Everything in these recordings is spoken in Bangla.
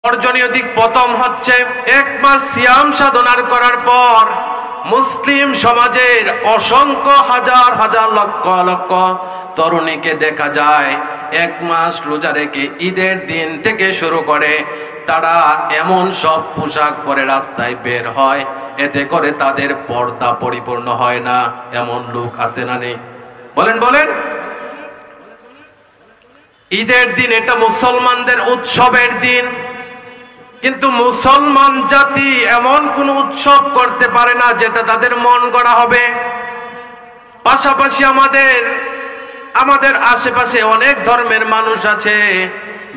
অর্জনীয় দিক প্রথম হচ্ছে, এক মাস সিয়াম সাধনার করার পর মুসলিম সমাজের অসংখ্য হাজার হাজার লক্ষ লক্ষ তরুণীকে দেখা যায় এক মাস রোজা রেখে ঈদের দিন থেকে শুরু করে তারা এমন সব পোশাক পরে রাস্তায় বের হয়, এতে করে তাদের পর্দা পরিপূর্ণ হয় না। এমন লোক আছে না নেই? বলেন বলেন। ঈদের দিন এটা মুসলমানদের উৎসবের দিন, কিন্তু মুসলমান জাতি এমন কোন উৎসব করতে পারে না যেটা তাদের মন গড়া হবে। পাশাপাশি আমাদের আশেপাশে অনেক ধর্মের মানুষ আছে,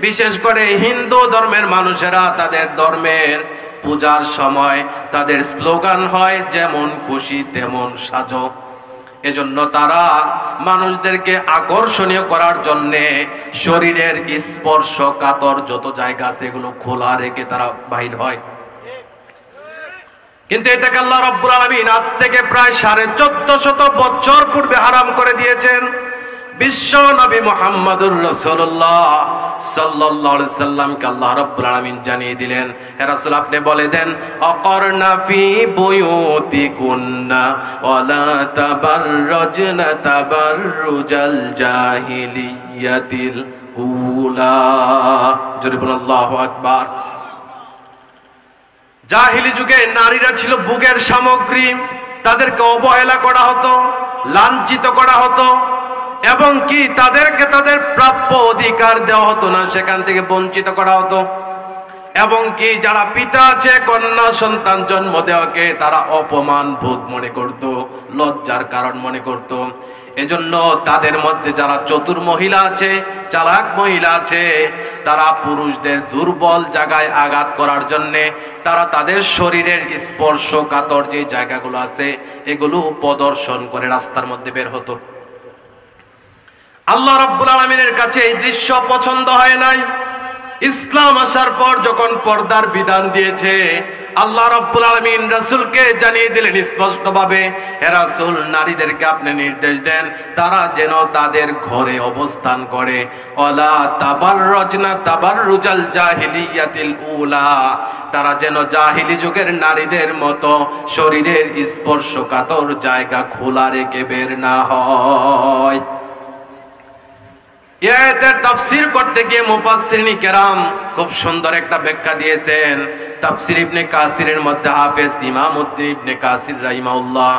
বিশেষ করে হিন্দু ধর্মের মানুষেরা তাদের ধর্মের পূজার সময় তাদের স্লোগান হয়, যেমন খুশি তেমন সাজো। এজন্য তারা মানুষদেরকে আকর্ষণীয় করার জন্য শরীরের স্পর্শকাতর যত জায়গা আছে এগুলো খোলা রেখে তারা বাহির হয়। কিন্তু এটাকে আল্লাহ রাব্বুল আলামিন আজ থেকে প্রায় 1450 বছর পূর্বে হারাম করে দিয়েছেন। বিশ্ব নবী মুহাম্মদুর রাসূলুল্লাহ সাল্লাল্লাহু আলাইহি সাল্লামকে আল্লাহ রাব্বুল আলামিন জানিয়ে দিলেন, হে রাসূল আপনি বলে দেন, আকারনা ফি বুয়ুতিকুন্না ওয়ালা তাবাররাজনা তাবাররুজাল জাহিলিয়াতিল উলা। জোরে বলুন আল্লাহু আকবার। জাহিলি যুগে নারীরা ছিল ভোগের সামগ্রী, তাদেরকে অবহেলা করা হতো, লাঞ্ছিত করা হতো, এবং কি তাদেরকে তাদের প্রাপ্য অধিকার দেওয়া হতো না, সেখান থেকে বঞ্চিত করা হতো। এবং কি যারা পিতা আছে কন্যা সন্তান জন্ম দেওয়াকে তারা অপমান বোধ মনে করত, লজ্জার কারণ মনে করত। এজন্য তাদের মধ্যে যারা চতুর মহিলা আছে, চালাক মহিলা আছে, তারা পুরুষদের দুর্বল জায়গায় আঘাত করার জন্য তারা তাদের শরীরের স্পর্শকাতর যে জায়গাগুলো আছে এগুলো প্রদর্শন করে রাস্তার মধ্যে বের হতো। আল্লাহ রাব্বুল আলামিনের কাছে এই দৃশ্য পছন্দ হয় নাই। ইসলাম আসার পর যখন পর্দার বিধান দিয়েছে, আল্লাহ রাব্বুল আলামিন রাসূলকে জানিয়ে দিলেন স্পষ্টভাবে, হে রাসূল নারীদেরকে আপনি নির্দেশ দেন তারা যেন তাদের ঘরে অবস্থান করে, ওয়ালা তাবাররাজনা তাবাররুজাল জাহিলিয়াতিল উলা, তারা যেন জাহিলি যুগের নারীদের মতো শরীরের স্পর্শকাতর জায়গা খোলা রেখে বের না হয়। আয়াতের তাফসীর করতে গিয়ে মুফাসসিরিন কেরাম খুব সুন্দর একটা ব্যাখ্যা দিয়েছেন। তাফসীর ইবনে কাসিরের মধ্যে হাফেজ ইমামউদ্দিন ইবনে কাসির রাহিমাহুল্লাহ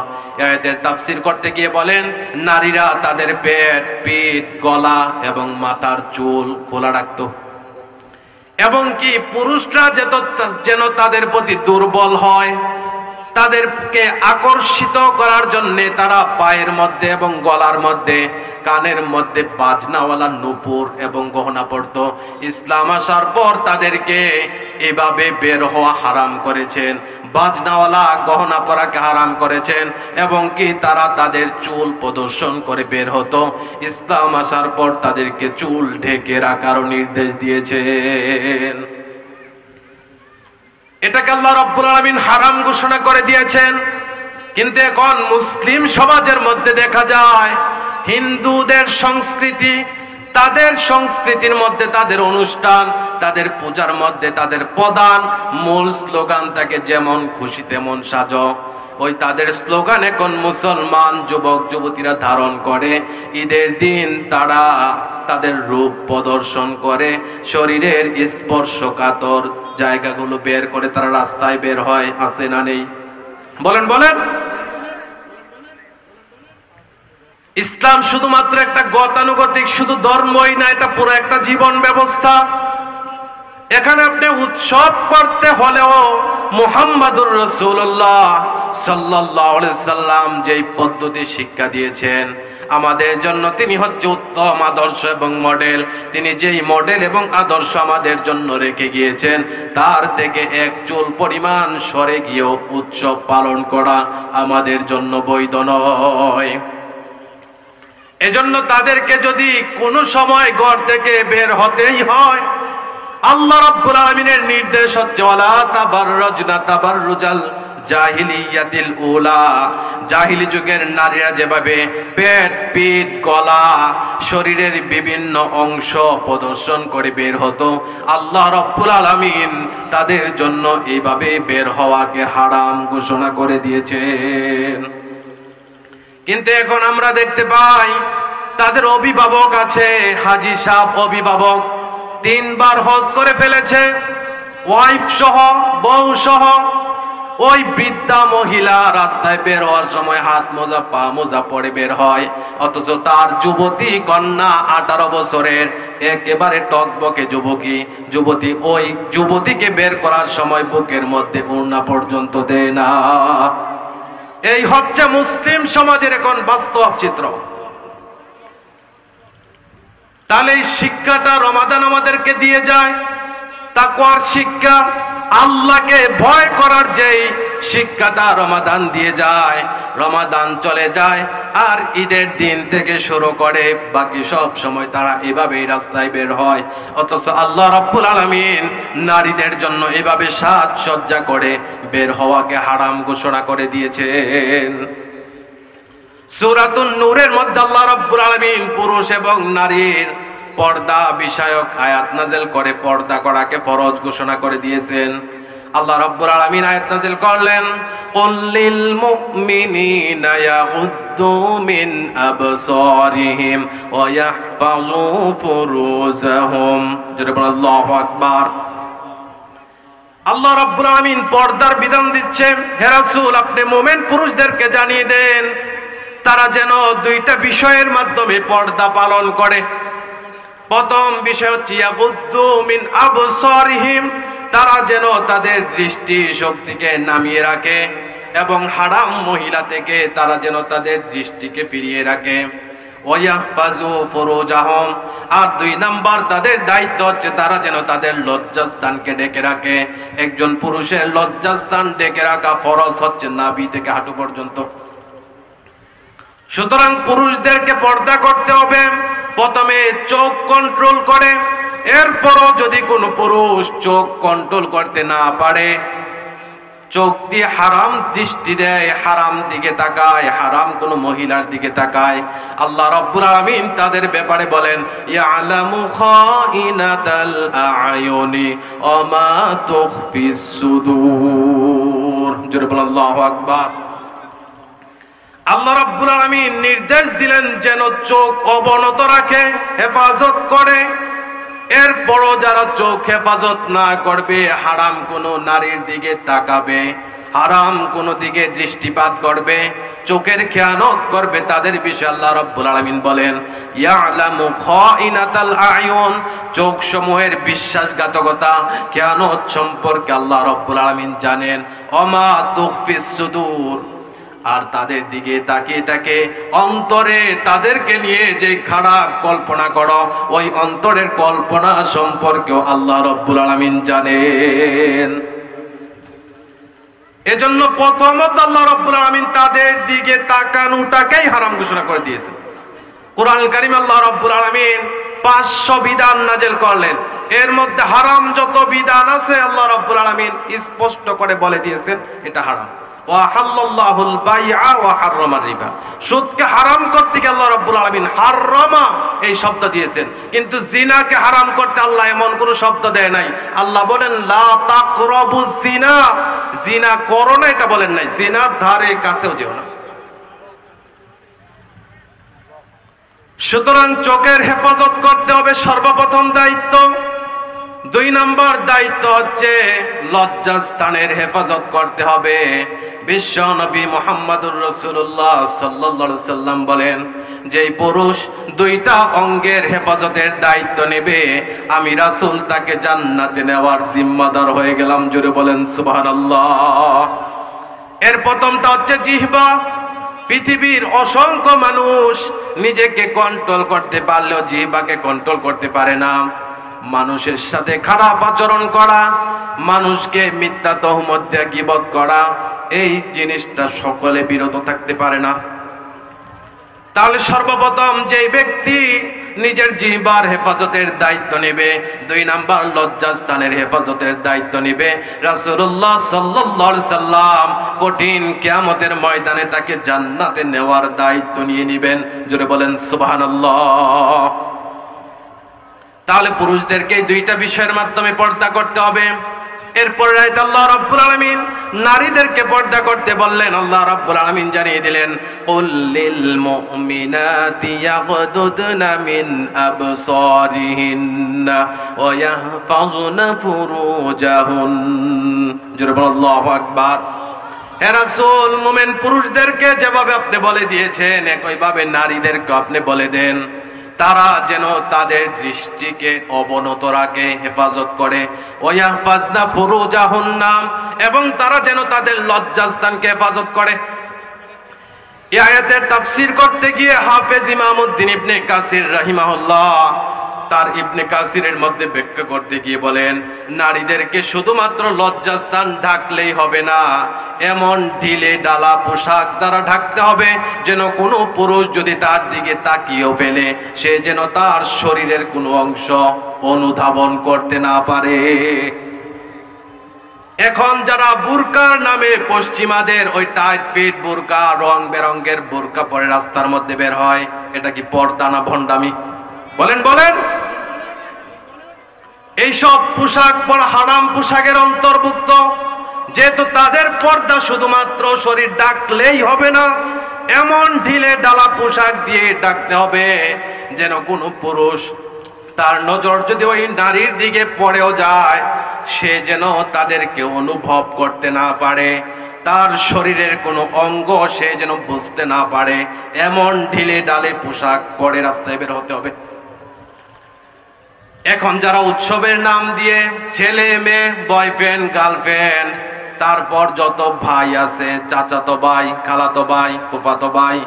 আয়াতের তাফসীর করতে গিয়ে বলেন, নারীরা তাদের পেট, পিঠ, গলা এবং মাথার চুল খোলা রাখতো, এবং কি পুরুষরা যেন তাদের প্রতি দুর্বল হয়, তাদেরকে আকর্ষিত করার জন্য তারা পায়ের মধ্যে এবং গলার মধ্যে, কানের মধ্যে বাজনাওয়ালা নূপুর এবং গহনা পরত। ইসলাম আসার পর তাদেরকে এভাবে বের হওয়া হারাম করেছেন, বাজনাওয়ালা গহনা পরাকে হারাম করেছেন, এবং কি তারা তাদের চুল প্রদর্শন করে বের হতো। ইসলাম আসার পর তাদেরকে চুল ঢেকে রাখারও নির্দেশ দিয়েছেন। এটাকে আল্লাহ রাব্বুল আলামিন হারাম ঘোষণা করে দিয়েছেন। কিন্তু এখন মুসলিম সমাজের মধ্যে দেখা যায় হিন্দুদের সংস্কৃতি, তাদের সংস্কৃতির মধ্যে তাদের অনুষ্ঠান, তাদের পূজার মধ্যে তাদের প্রধান মূল স্লোগান থাকে যেমন খুশি তেমন সাজো। ওই তাদের স্লোগান এখন মুসলমান যুবক যুবতীরা ধারণ করে। ঈদের দিন তারা তাদের রূপ প্রদর্শন করে, শরীরের স্পর্শকাতর জায়গাগুলো বের করে তারা রাস্তায় বের হয়। আছে না নেই? বলেন বলেন। ইসলাম শুধুমাত্র একটা গতানুগতিক শুধু ধর্মই না, এটা পুরো একটা জীবন ব্যবস্থা। এখানে আপনি উৎসব করতে হলেও মুহাম্মাদুর রাসূলুল্লাহ সাল্লাল্লাহু আলাইহি সাল্লাম যেই পদ্ধতি শিক্ষা দিয়েছেন আমাদের জন্য, তিনি হচ্ছে উত্তম আদর্শ এবং মডেল। তিনি যেই মডেল এবং আদর্শ আমাদের জন্য রেখে গিয়েছেন তার থেকে এক চুল পরিমাণ সরে গিয়েও উৎসব পালন করা আমাদের জন্য বৈধ নয়। এজন্য তাদেরকে যদি কোনো সময় ঘর থেকে বের হতেই হয়, আল্লাহ রাব্বুল আলামিনের নির্দেশ হচ্ছে ওয়ালা তাবাররাজনা তাবাররুজাল জাহিলিয়াতিল উলা, জাহিলি যুগের নারীরা যেভাবে পেট, পিঠ, গলা, শরীরের বিভিন্ন অংশ প্রদর্শন করে বের হতো, আল্লাহ রাব্বুল আলামিন তাদের জন্য এইভাবে বের হওয়াকে হারাম ঘোষণা করে দিয়েছেন। কিন্তু এখন আমরা দেখতে পাই তাদের অভিভাবক আছে, হাজী সাহেব অভিভাবক 3 বার হজ করে ফেলেছে, ওয়াইফ সহ, বউ সহ। ওই বৃদ্ধা মহিলা রাস্তায় বের হওয়ার সময় হাত মোজা, পা মোজা পরে বের হয়, অথচ তার যুবতী কন্যা 18 বছরের একেবারে টকবকে যুবতী, ওই যুবতীকে বের করার সময় বুকের মধ্যে ওড়না পর্যন্ত দেয় না। এই হচ্ছে মুসলিম সমাজের এখন বাস্তব চিত্র। তাহলে এই শিক্ষাটা রমাদান আমাদেরকে দিয়ে যায়, তাকওয়ার শিক্ষা, আল্লাহকে ভয় করার যেই শিক্ষাটা রমাদান দিয়ে যায়। রমাদান চলে যায় আর ঈদের দিন থেকে শুরু করে বাকি সব সময় তারা এভাবেই রাস্তায় বের হয়, অথচ আল্লাহ রাব্বুল আলামিন নারীদের জন্য এভাবে সাজসজ্জা করে বের হওয়াকে হারাম ঘোষণা করে দিয়েছেন। সূরাতুন নূরের মধ্যে আল্লাহ রাব্বুল আলামিন পুরুষ এবং নারীর পর্দা বিষয়ক আয়াত নাযিল করে পর্দা করাকে ফরজ ঘোষণা করে দিয়েছেন। আল্লাহ রাব্বুল আলামিন আয়াত নাযিল করলেন, কুল লিল মুমিনিনা ইয়াগুদ্দু মিন আবসারিহিম ওয়া ইয়াহফাযু ফুরুজাহুম। জোরে বলুন আল্লাহু আকবার। আল্লাহ রাব্বুল আলামিন পর্দার বিধান দিচ্ছে, হে রাসূল আপনি মুমিন পুরুষদেরকে জানিয়ে দেন তারা যেন 2টা বিষয়ের মাধ্যমে পর্দা পালন করে। প্রথম বিষয় হচ্ছে ইয়াগুদ্দু মিন আবসারিহিম, তারা যেন তাদের দৃষ্টি শক্তিকে নামিয়ে রাখে এবং হারাম মহিলা থেকে তারা যেন তাদের দৃষ্টিকে ফিরিয়ে রাখে। ওয়া ইয়াহফাযু ফুরুজাহুম, আর 2 নাম্বার তাদের দায়িত্ব হচ্ছে তারা যেন তাদের লজ্জাস্থানকে ঢেকে রাখে। একজন পুরুষের লজ্জাস্থান ঢেকে রাখা ফরজ হচ্ছে নাভি থেকে হাঁটু পর্যন্ত। সুতরাং পুরুষদেরকে পর্দা করতে হবে। প্রথমে চোখ কন্ট্রোল করে, এরপরও যদি কোনো পুরুষ চোখ কন্ট্রোল করতে না পারে, চোখ দিয়ে হারাম দৃষ্টি দেয়, হারাম দিকে তাকায়, হারাম কোনো মহিলার দিকে তাকায়, আল্লাহ রাব্বুল আলামিন তাদের ব্যাপারে বলেন, ইয়ালামু খাইনাতাল আয়ুনি ওয়া মা তুখফিস সুদূর। জোরে বলুন আল্লাহু আকবার। আল্লাহ রাব্বুল আলামিন নির্দেশ দিলেন যেন চোখ অবনত রাখে, হেফাজত করে। এরপরও যারা চোখ হেফাজত না করবে, হারাম কোনো নারীর দিকে তাকাবে, হারাম কোনো দিকে দৃষ্টিপাত করবে, চোখের খেয়ানত করবে, তাদের বিষয়ে আল্লাহ রাব্বুল আলামিন বলেন, ইয়ালামু খাইনাতাল আয়ুন, চোখ সমূহের বিশ্বাসঘাতকতা, খেয়ানত সম্পর্কে আল্লাহ রাব্বুল আলামিন জানেন। ওমা তুখফিস সুদূর, আর তাদের দিকে তাকিয়ে থাকে অন্তরে তাদেরকে নিয়ে যে খারাপ কল্পনা করো, ওই অন্তরের কল্পনা সম্পর্কেও আল্লাহ রাব্বুল আলামিন জানেন। এজন্য প্রথমত আল্লাহ রাব্বুল আলামিন তাদের দিকে তাকানোটাকেই হারাম ঘোষণা করে দিয়েছেন। কুরআনুল কারীম আল্লাহ রাব্বুল আলামিন 500 বিধান নাযিল করলেন, এর মধ্যে হারাম যত বিধান আছে আল্লাহ রাব্বুল আলামিন স্পষ্ট করে বলে দিয়েছেন এটা হারাম। ওয়াহাল্লাল্লাহুল বাইআ ওয়া হাররামার রিবা, সুদকে হারাম করতে গিয়ে আল্লাহ রাব্বুল আলামিন হাররামা এই শব্দ দিয়েছেন, কিন্তু জিনাকে হারাম করতে আল্লাহ এমন কোনো শব্দ দেয় নাই। আল্লাহ বলেন লা তাকরাবুজ জিনা, জিনা করো না এটা বলেন নাই, জিনার ধারে কাছেও যেও না। সুতরাং চোখের হেফাজত করতে হবে সর্বপ্রথম দায়িত্ব। 2 নম্বর দায়িত্ব হচ্ছে লজ্জাস্থানের হেফাজত করতে হবে। বিশ্ব নবী মুহাম্মদুর রাসূলুল্লাহ সাল্লাল্লাহু আলাইহি সাল্লাম বলেন, যেই পুরুষ 2টা অঙ্গের হেফাজতের দায়িত্ব নেবে, আমি রাসূল তাকে জান্নাতে নেওয়ার জিম্মাদার হয়ে গেলাম। জোরে বলেন সুবহানাল্লাহ। এর প্রথমটা হচ্ছে জিহ্বা। পৃথিবীর অসংখ্য মানুষ নিজেকে কন্ট্রোল করতে পারলেও জিহ্বাকে কন্ট্রোল করতে পারে না। মানুষের সাথে খারাপ আচরণ করা, মানুষকে মিথ্যা তহমত দিয়ে গীবত করা, এই জিনিসটা সকলে বিরত থাকতে পারে না। তাহলে সর্বপ্রথম যে ব্যক্তি নিজের জিহ্বার হেফাজতের দায়িত্ব নেবে, 2 নাম্বার লজ্জাস্থানের হেফাজতের দায়িত্ব নেবে। রাসূলুল্লাহ সাল্লাল্লাহু আলাইহি সাল্লাম কঠিন কিয়ামতের ময়দানে তাকে জান্নাতে নেওয়ার দায়িত্ব নিয়ে নেবেন। জোরে বলেন সুবহানাল্লাহ। তাহলে পুরুষদেরকে এই 2টা বিষয়ের মাধ্যমে পর্দা করতে হবে। এরপর রাইত আল্লাহ রাব্বুল আলামিন নারীদেরকে পর্দা করতে বললেন। আল্লাহ রাব্বুল আলামিন জানিয়ে দিলেন, কুল লিল মুমিনাতি ইয়াগদুদনা মিন আবসারিহিন্না ওয়া ইয়াহফাযুনা ফুরুজাহুন। জোরে বলেন আল্লাহু আকবার। হে রাসূল, মুমিন পুরুষদেরকে যেভাবে আপনি বলে দিয়েছেন, একইভাবে নারীদেরকে আপনি বলে দেন তারা যেন তাদের দৃষ্টিকে অবনত রাখে, হেফাজত করে। ওয়াহফাজনা ফুরুজাহুন্না, এবং তারা যেন তাদের লজ্জাস্থানকে হেফাজত করে। এই আয়াতের তাফসীর করতে গিয়ে হাফেজ ইমামউদ্দিন ইবনে কাসির রাহিমাহুল্লাহ তার ইবনে কাসিরের মধ্যে ব্যাখ্যা করতে গিয়ে বলেন, নারীদেরকে শুধুমাত্র লজ্জাস্থান ঢাকলেই হবে না, এমন ঢিলে ডালা পোশাক দ্বারা ঢাকতে হবে যেন কোনো পুরুষ যদি তার দিকে তাকিয়েও ফেলে, সে যেন তার শরীরের কোনো অংশ অনুধাবন করতে না পারে। এখন যারা বুরকার নামে পশ্চিমাদের ওই টাইট ফিট বুরকা, রং বেরঙ্গের বুরকা পরে রাস্তার মধ্যে বের হয়, এটা কি পর্দা না ভণ্ডামি? বলেন বলেন। এইসব পোশাক পরা হারাম পোশাকের অন্তর্ভুক্ত। যেহেতু তাদের পর্দা শুধুমাত্র শরীর ঢাকলেই হবে না, এমন ঢিলে ডালা পোশাক দিয়ে ঢাকতে হবে যেন কোনো পুরুষ তার নজর যদি ওই নারীর দিকে পড়েও যায়, সে যেন তাদেরকে অনুভব করতে না পারে, তার শরীরের কোনো অঙ্গ সে যেন বুঝতে না পারে। এমন ঢিলে ডালে পোশাক পরে রাস্তায় বের হতে হবে। এখন যারা উৎসবের নাম দিয়ে ছেলে মেয়ে, বয়ফ্রেন্ড গার্লফ্রেন্ড, তারপর যত ভাই আছে, চাচাতো ভাই, খালাতো ভাই, ফুফাতো ভাই,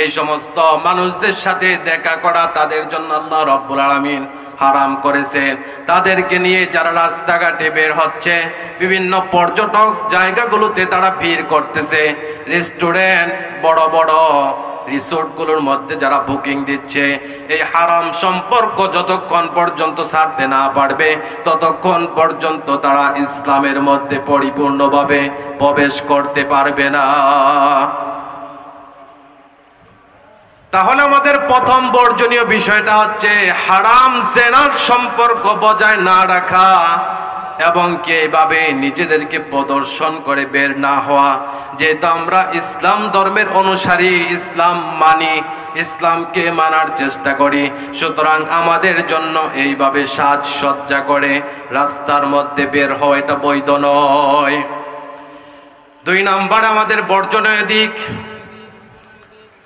এই সমস্ত মানুষদের সাথে দেখা করা তাদের জন্য আল্লাহ রাব্বুল আলামিন হারাম করেছেন। তাদেরকে নিয়ে যারা রাস্তাঘাটে বের হচ্ছে, বিভিন্ন পর্যটক জায়গাগুলোতে তারা ভিড় করতেছে, রেস্টুরেন্ট, বড় বড় রিসোর্টগুলোর মধ্যে যারা বুকিং দিচ্ছে, এই হারাম সম্পর্ক যতক্ষণ পর্যন্ত ছাড়তে না পারবে, ততক্ষণ পর্যন্ত তারা ইসলামের মধ্যে পরিপূর্ণভাবে প্রবেশ করতে পারবে না। তাহলে আমাদের প্রথম বর্জনীয় বিষয়টা হচ্ছে হারাম জেনার সম্পর্ক বজায় না রাখা, এবং কে এইভাবে নিজেদেরকে প্রদর্শন করে বের না হওয়া। যেহেতু আমরা ইসলাম ধর্মের অনুসারী, ইসলাম মানি, ইসলামকে মানার চেষ্টা করি, সুতরাং আমাদের জন্য এইভাবে সাজসজ্জা করে রাস্তার মধ্যে বের হওয়া এটা বৈধ নয়। 2 নাম্বার আমাদের বর্জনীয় দিক।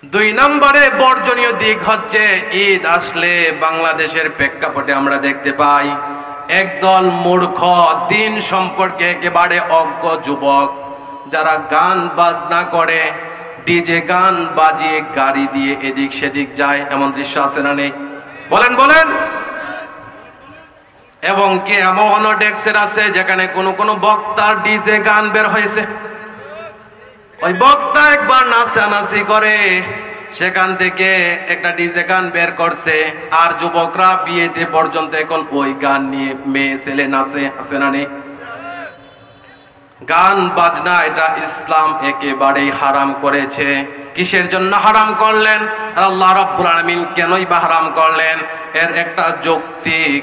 2 নম্বরে বর্জনীয় দিক হচ্ছে, ঈদ আসলে বাংলাদেশের প্রেক্ষাপটে আমরা দেখতে পাই একদল মূর্খ, দিন সম্পর্কে একেবারে অজ্ঞ যুবক, যারা গান বাজনা করে, ডিজে গান বাজিয়ে গাড়ি দিয়ে এদিক সেদিক যায়। এমন দৃশ্য আছে না নেই? বলেন বলেন। এবং কি এমন ডেক্সের আছে যেখানে কোনো বক্তার ডিজে গান বের হয়েছে, ওই বক্তা একবার নাচানাচি করে, সেখান থেকে একটা ডিজে গান বের করছে, আর যুবকরা বিয়েতে পর্যন্ত এখন ওই গান নিয়ে মেয়ে ছেলে নাচে, আছে না নেই? গান বাজনা এটা ইসলাম একেবারেই হারাম করেছে। কিসের জন্য হারাম করলেন? আল্লাহ রাব্বুল আলামিন কেনই বা হারাম করলেন? এর একটা যৌক্তিক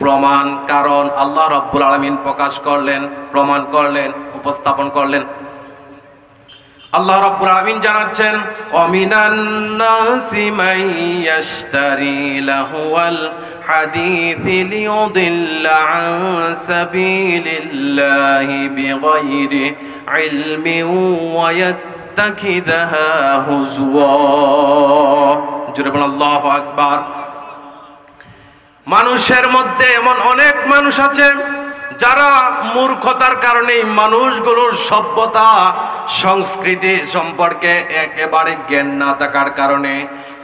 প্রমাণ, কারণ আল্লাহ রাব্বুল আলামিন প্রকাশ করলেন, প্রমাণ করলেন, উপস্থাপন করলেন। আল্লাহ রাব্বুল আলামিন জানাচ্ছেন, ওয়ামিনান নাসি মান ইয়াশতারি লাহুয়াল হাদিসি লিয়ুদিল্লা আন সাবিলিল্লাহি বিগাইরি ইলমিন ওয়া ইয়াত্তাখিযাহা হুজওয়া। জোরে বলুন আল্লাহু আকবার। মানুষের মধ্যে এমন অনেক মানুষ আছে যারা মূর্খতার কারণে মানুষগুলোর সভ্যতা সংস্কৃতি সম্পর্কে একেবারে জ্ঞান না থাকার কারণে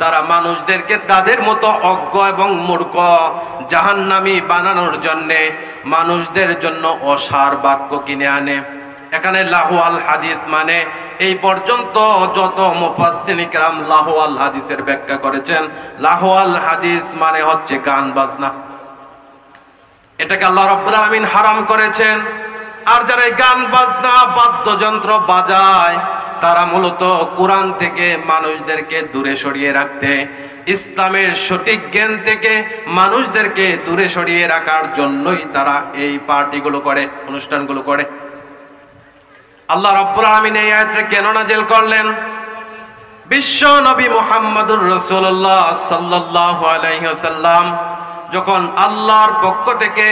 তারা মানুষদেরকে তাদের মতো অজ্ঞ এবং মূর্খ জাহান্নামী বানানোর জন্যে মানুষদের জন্য অসার বাক্য কিনে আনে। এখানে লাহওয়াল হাদিস মানে এই পর্যন্ত যত মুফাসসিরিন কিরাম লাহওয়াল হাদিসের ব্যাখ্যা করেছেন, লাহওয়াল হাদিস মানে হচ্ছে গান বাজনা। এটাকে আল্লাহ রাব্বুল আলামিন হারাম করেছেন। আর যারা গান বাজনা বাদ্যযন্ত্র বাজায় তারা মূলত কোরআন থেকে মানুষদেরকে দূরে সরিয়ে রাখতে, ইসলামের সঠিক জ্ঞান থেকে মানুষদেরকে দূরে সরিয়ে রাখার জন্যই তারা এই পার্টিগুলো করে, অনুষ্ঠানগুলো করে। আল্লাহ রাব্বুল আলামিন এই আয়াতটা কেন নাযিল করলেন? বিশ্ব নবী মুহাম্মদুর রাসূলুল্লাহ সাল্লাল্লাহু আলাইহি ওয়াসাল্লাম যখন আল্লাহর পক্ষ থেকে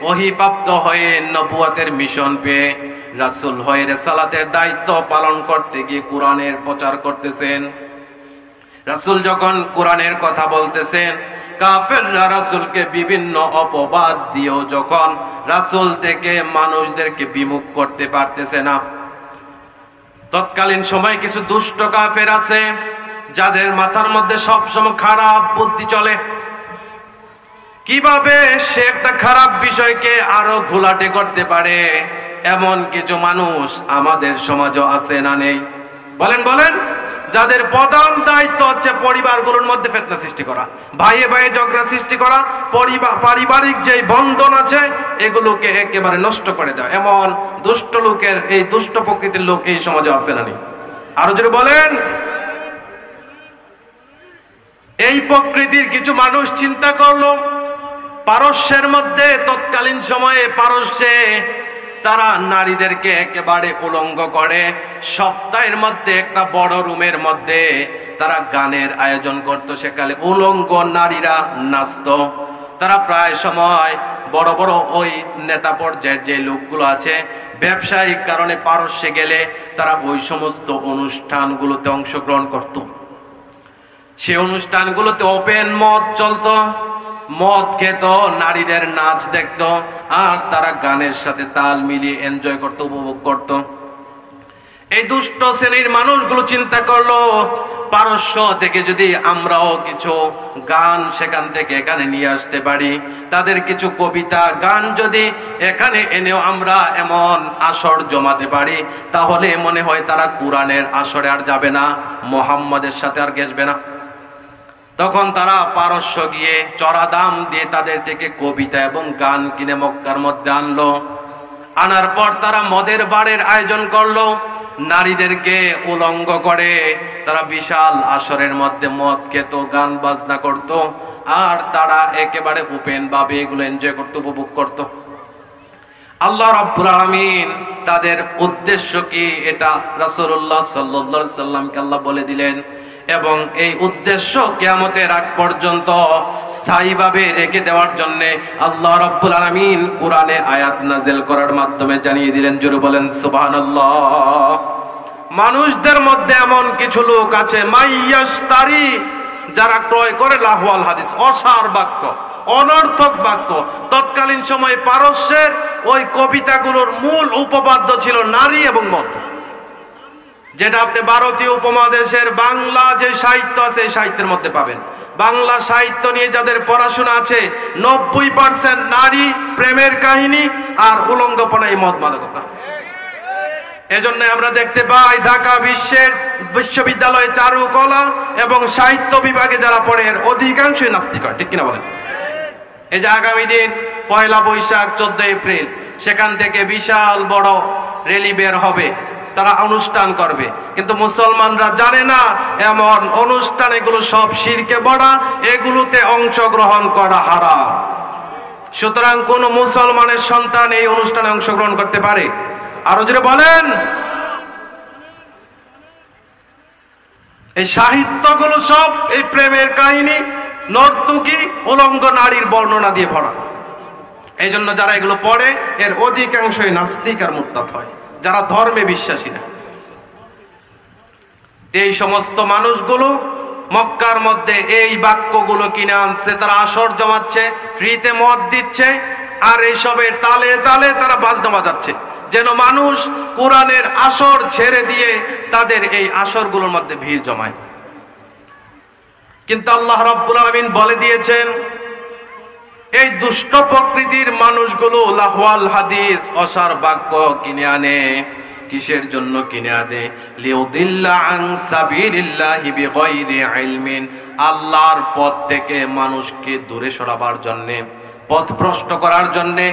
ওহীপ্রাপ্ত হয়ে নবুয়তের মিশন পেয়ে রাসূল হয়ে রিসালাতের দায়িত্ব পালন করতে গিয়ে কোরআনের প্রচার করতেছেন, রাসূল যখন কোরআনের কথা বলতেছেন, কাফেররা রাসূলকে বিভিন্ন অপবাদ দিয়েও যখন রাসূল থেকে মানুষদেরকে বিমুখ করতে পারতেছে না, তৎকালীন সময় কিছু দুষ্ট কাফের আছে যাদের মাথার মধ্যে সবসময় খারাপ বুদ্ধি চলে। কিভাবে সে একটা খারাপ বিষয়কে আরো ঘোলাটে করতে পারে, এমন কিছু মানুষ আমাদের সমাজও আছে না নেই? বলেন বলেন। যাদের প্রধান দায়িত্ব হচ্ছে পরিবারগুলোর মধ্যে ফিতনা সৃষ্টি করা, ভাইয়ে ভাইয়ে ঝগড়া সৃষ্টি করা, পারিবারিক যে বন্ধন আছে এগুলোকে একেবারে নষ্ট করে দেওয়া, এমন দুষ্ট লোকের, এই দুষ্ট প্রকৃতির লোক এই সমাজে আছে না নেই? আরো যদি বলেন। এই প্রকৃতির কিছু মানুষ চিন্তা করলো পারস্যের মধ্যে, তৎকালীন সময়ে পারস্যে তারা নারীদেরকে একেবারে উলঙ্গ করে সপ্তাহের মধ্যে একটা বড় রুমের মধ্যে তারা গানের আয়োজন করত, সেখানে উলঙ্গ নারীরা নাচত। তারা প্রায় সময় বড় বড় ওই নেতা পর্যায়ের যে লোকগুলো আছে ব্যবসায়িক কারণে পারস্যে গেলে তারা ওই সমস্ত অনুষ্ঠানগুলোতে অংশগ্রহণ করত। সেই অনুষ্ঠানগুলোতে ওপেন মদ চলতো, মদ খেত, নারীদের নাচ দেখত, আর তারা গানের সাথে তাল মিলিয়ে এনজয় করত, উপভোগ করত। এই দুষ্ট শ্রেণীর মানুষগুলো চিন্তা করলো পারস্য থেকে যদি আমরাও কিছু গান সেখান থেকে এখানে নিয়ে আসতে পারি, তাদের কিছু কবিতা গান যদি এখানে এনেও আমরা এমন আসর জমাতে পারি, তাহলে মনে হয় তারা কোরআনের আসরে আর যাবে না, মুহাম্মাদের সাথে আর ঘেঁষবে না। তখন তারা পারস্য গিয়ে চড়া দাম দিয়ে তাদের থেকে কবিতা এবং গান কিনে মক্কার মধ্যে আনলো। আনার পর তারা মদের বারের আয়োজন করলো, নারীদেরকে উলঙ্গ করে তারা বিশাল আসরের মধ্যে মদ খেত, গান বাজনা করত, আর তারা একেবারে ওপেন ভাবে এগুলো এনজয় করত, উপভোগ করত। আল্লাহ রাব্বুল আলামিন তাদের উদ্দেশ্য কি এটা রাসূলুল্লাহ সাল্লাল্লাহু আলাইহি সাল্লামকে আল্লাহ বলে দিলেন, এবং এই উদ্দেশ্য কিয়ামতের আগ পর্যন্ত স্থায়ীভাবে রেখে দেওয়ার জন্য আল্লাহ রাব্বুল আলামিন কোরআনে আয়াত নাযিল করার মাধ্যমে জানিয়ে দিলেন। জোরে বলেন সুবহানাল্লাহ। মানুষদের মধ্যে এমন কিছু লোক আছে মাইয়াশতারি, যারা ক্রয় করে লাহওয়াল হাদিস, অসার বাক্য, অনর্থক বাক্য। তৎকালীন সময়ে পারস্যের ওই কবিতাগুলোর মূল উপপাদ্য ছিল নারী এবং মদ, যেটা আপনি ভারতীয় উপমহাদেশের বাংলা যে সাহিত্য আছে এই সাহিত্যের মধ্যে পাবেন। বাংলা সাহিত্য নিয়ে যাদের পড়াশোনা আছে 90% নারী প্রেমের কাহিনী আর উলঙ্গপনাই মদ মাদকতা। এজন্য আমরা দেখতে পাই ঢাকা বিশ্ববিদ্যালয়ে চারুকলা এবং সাহিত্য বিভাগে যারা পড়ে এর অধিকাংশই নাস্তিক হয়, ঠিক কিনা বলেন? এই যে আগামী দিন 1 বৈশাখ 14 এপ্রিল সেখান থেকে বিশাল বড় র্যালি বের হবে, তারা অনুষ্ঠান করবে, কিন্তু মুসলমানরা জানে না এমন অনুষ্ঠান এগুলো সব শিরকে বড়া, এগুলোতে অংশগ্রহণ করা হারাম। সুতরাং কোন মুসলমানের সন্তান এই অনুষ্ঠানে অংশগ্রহণ করতে পারে? আরো জোরে বলেন। এই সাহিত্যগুলো সব এই প্রেমের কাহিনী, নর্তকী, উলঙ্গ নারীর বর্ণনা দিয়ে ভরা। এই জন্য যারা এগুলো পড়ে এর অধিকাংশই নাস্তিক আর মুরতাদ হয়, যারা ধর্মে বিশ্বাসী না। এই সমস্ত মানুষগুলো মক্কার মধ্যে এই বাক্যগুলো কিনে আনছে, তারা আসর জমাচ্ছে, ফ্রিতে মদ দিচ্ছে, আর এইসবের তালে তালে তারা বাজনা বাজাচ্ছে, যেন মানুষ কোরআনের আসর ছেড়ে দিয়ে তাদের এই আসরগুলোর মধ্যে ভিড় জমায়। কিন্তু আল্লাহ রাব্বুল আলামিন বলে দিয়েছেন এই দুষ্ট প্রকৃতির মানুষগুলো লাহওয়াল হাদিস, অসার বাক্য কিনে আনে। কিসের জন্য কিনে আনে? লিউদিল্লা আন সাবিলিল্লাহি বিগাইরি ইলমিন, আল্লাহর পথ থেকে মানুষকে দূরে সরাবার জন্যে, পথভ্রষ্ট করার জন্যে,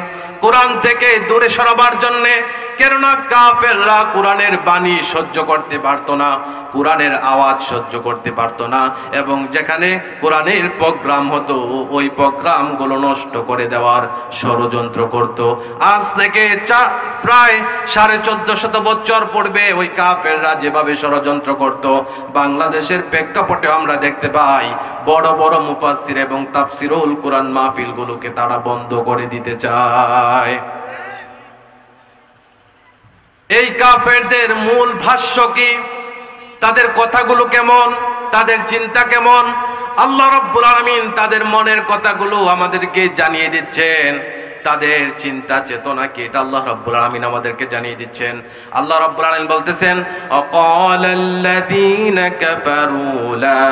কোরআন থেকে দূরে সরাবার জন্যে। কেননা কাফেররা কোরআনের বাণী সহ্য করতে পারতো না, কোরআনের আওয়াজ সহ্য করতে পারতো না, এবং যেখানে কোরআনের প্রোগ্রাম হতো ওই প্রোগ্রামগুলো নষ্ট করে দেওয়ার ষড়যন্ত্র করত। আজ থেকে প্রায় 1450 বছর পূর্বে ওই কাফেররা যেভাবে ষড়যন্ত্র করত, বাংলাদেশের প্রেক্ষাপটে আমরা দেখতে পাই বড় বড় মুফাসসির এবং তাফসিরুল কোরআন মাহফিলগুলোকে তারা বন্ধ করে দিতে চায়। এই কাফেরদের মূল ভাষ্য কি? তাদের কথাগুলো কেমন? তাদের চিন্তা কেমন? আল্লাহ রাব্বুল আলামিন তাদের মনের কথাগুলো আমাদেরকে জানিয়ে দিচ্ছেন। তাদের চিন্তা চেতনা কি, এটা আল্লাহ রাব্বুল আলামিন আমাদেরকে জানিয়ে দিচ্ছেন। আল্লাহ রাব্বুল আলামিন বলতেছেন, অকালাল্লাযীনা কাফারু লা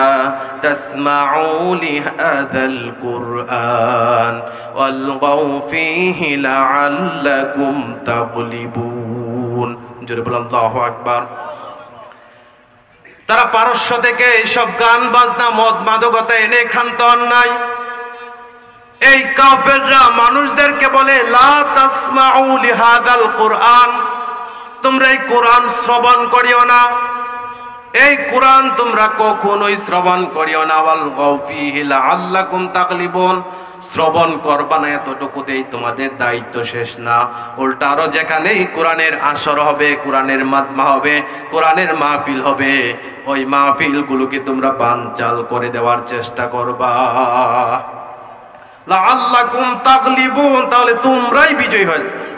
তাসমাউ লিহাযাল কুরআন ওয়ালগাউ ফীহি লাআল্লাকুম তাগলিবুন। জোরে বলুন আল্লাহু আকবার। তারা পারস্য থেকে এইসব গান বাজনা মদ মাদকতা এনে ক্ষান্ত অন্যায়। এই কাফেররা মানুষদেরকে বলে লা তাসমাউ লিহাযাল কুরআন, তোমরা এই কোরআন শ্রবণ করিও না, এই কোরআন তোমরা কখনোই শ্রবণ করিও না। ওয়াল গাউফিহি লাআল্লাকুম তাগলিবুন, শ্রবণ করবা না এতটুকুতেই তোমাদের দায়িত্ব শেষ না, উল্টা আরো যেখানেই কোরআনের আসর হবে, কোরআনের মাজমা হবে, কোরআনের মাহফিল হবে, ওই মাহফিলগুলোকে তোমরা বানচাল করে দেওয়ার চেষ্টা করবা। লাআল্লাকুম তাগলিবুন, তাহলে তোমরাই বিজয়ী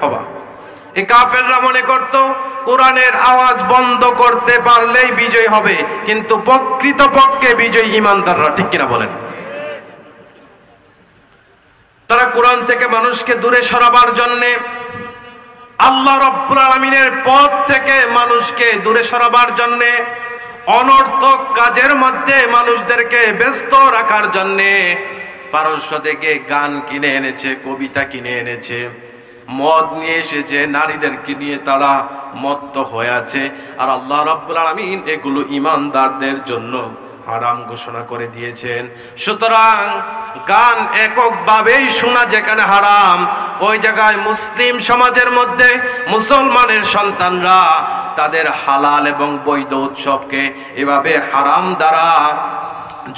হবা। এই কাফেররা মনে করত কোরআনের আওয়াজ বন্ধ করতে পারলেই বিজয় হবে, কিন্তু প্রকৃতপক্ষে বিজয়ী ঈমানদাররা, ঠিক কিনা বলেন? তারা কোরআন থেকে মানুষকে দূরে সরাবার জন্যে, আল্লাহ রাব্বুল আলামিনের পথ থেকে মানুষকে দূরে সরাবার জন্যে, অনর্থক কাজের মধ্যে মানুষদেরকে ব্যস্ত রাখার জন্যে পারস্য থেকে গান কিনে এনেছে, কবিতা কিনে এনেছে, মদ নিয়ে এসেছে, নারীদেরকে নিয়ে তারা মত্ত হয়ে আছে। আর আল্লাহ রাব্বুল আলামিন এগুলো ঈমানদারদের জন্য হারাম ঘোষণা করে দিয়েছেন। সুতরাং গান এককভাবেই শোনা যেখানে হারাম, ওই জায়গায় মুসলিম সমাজের মধ্যে মুসলমানের সন্তানরা তাদের হালাল এবং বৈধ উৎসবকে এভাবে হারাম দ্বারা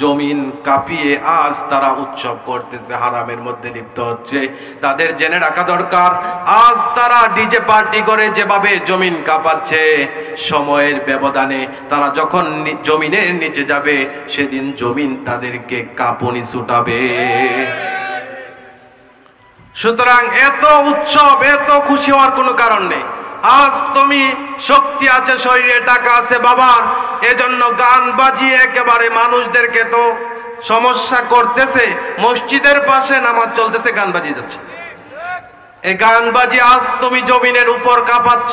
জমিন কাঁপিয়ে আজ তারা উৎসব করতেছে, হারামের মধ্যে লিপ্ত হচ্ছে। তাদের জেনে রাখা দরকার, আজ তারা ডিজে পার্টি করে যেভাবে জমিন কাঁপাচ্ছে, সময়ের ব্যবধানে তারা যখন জমিনের নিচে যাবে সেদিন জমিন তাদেরকে কাঁপুনি ছুটাবে। সুতরাং এত উৎসব, এত খুশি হওয়ার কোনো কারণ নেই। আজ তুমি শক্তি আছে, শরীরে টাকা আছে বাবার, এজন্য গান বাজিয়ে একেবারে মানুষদেরকে তো সমস্যা করতেছে। মসজিদের পাশে নামাজ চলতেছে, গান বাজিয়ে যাচ্ছে। এই গান বাজিয়ে আজ তুমি জমিনের উপর কাঁপাচ্ছ,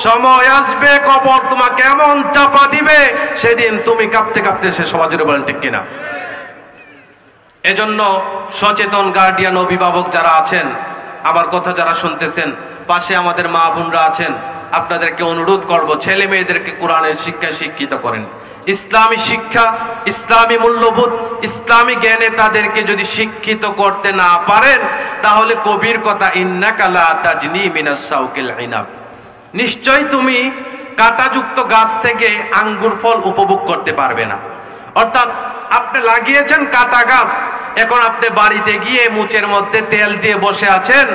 সময় আসবে কবর তোমাকে এমন চাপা দিবে, সেদিন তুমি কাঁপতে কাঁপতে সে সমাজের বলেন, ঠিক কিনা? এজন্য সচেতন গার্ডিয়ান, অভিভাবক যারা আছেন, আমার কথা যারা শুনতেছেন, পাশে আমাদের মা বোনরা আছেন, আপনাদেরকে অনুরোধ করব, ছেলে মেয়েদেরকে কোরআনের শিক্ষায় শিক্ষিত করেন। ইসলামী শিক্ষা, ইসলামী মূল্যবোধ, ইসলামী জ্ঞানে তাদেরকে যদি শিক্ষিত করতে না পারেন, তাহলে কবির কথা, ইন্নাকা লা তাজনি মিনাস শাউকিল ইনাব, নিশ্চয় তুমি কাঁটাযুক্ত গাছ থেকে আঙ্গুর ফল উপভোগ করতে পারবে না। অর্থাৎ আপনি লাগিয়েছেন কাঁটা গাছ, এখন আপনি বাড়িতে গিয়ে মুচের মধ্যে তেল দিয়ে বসে আছেন,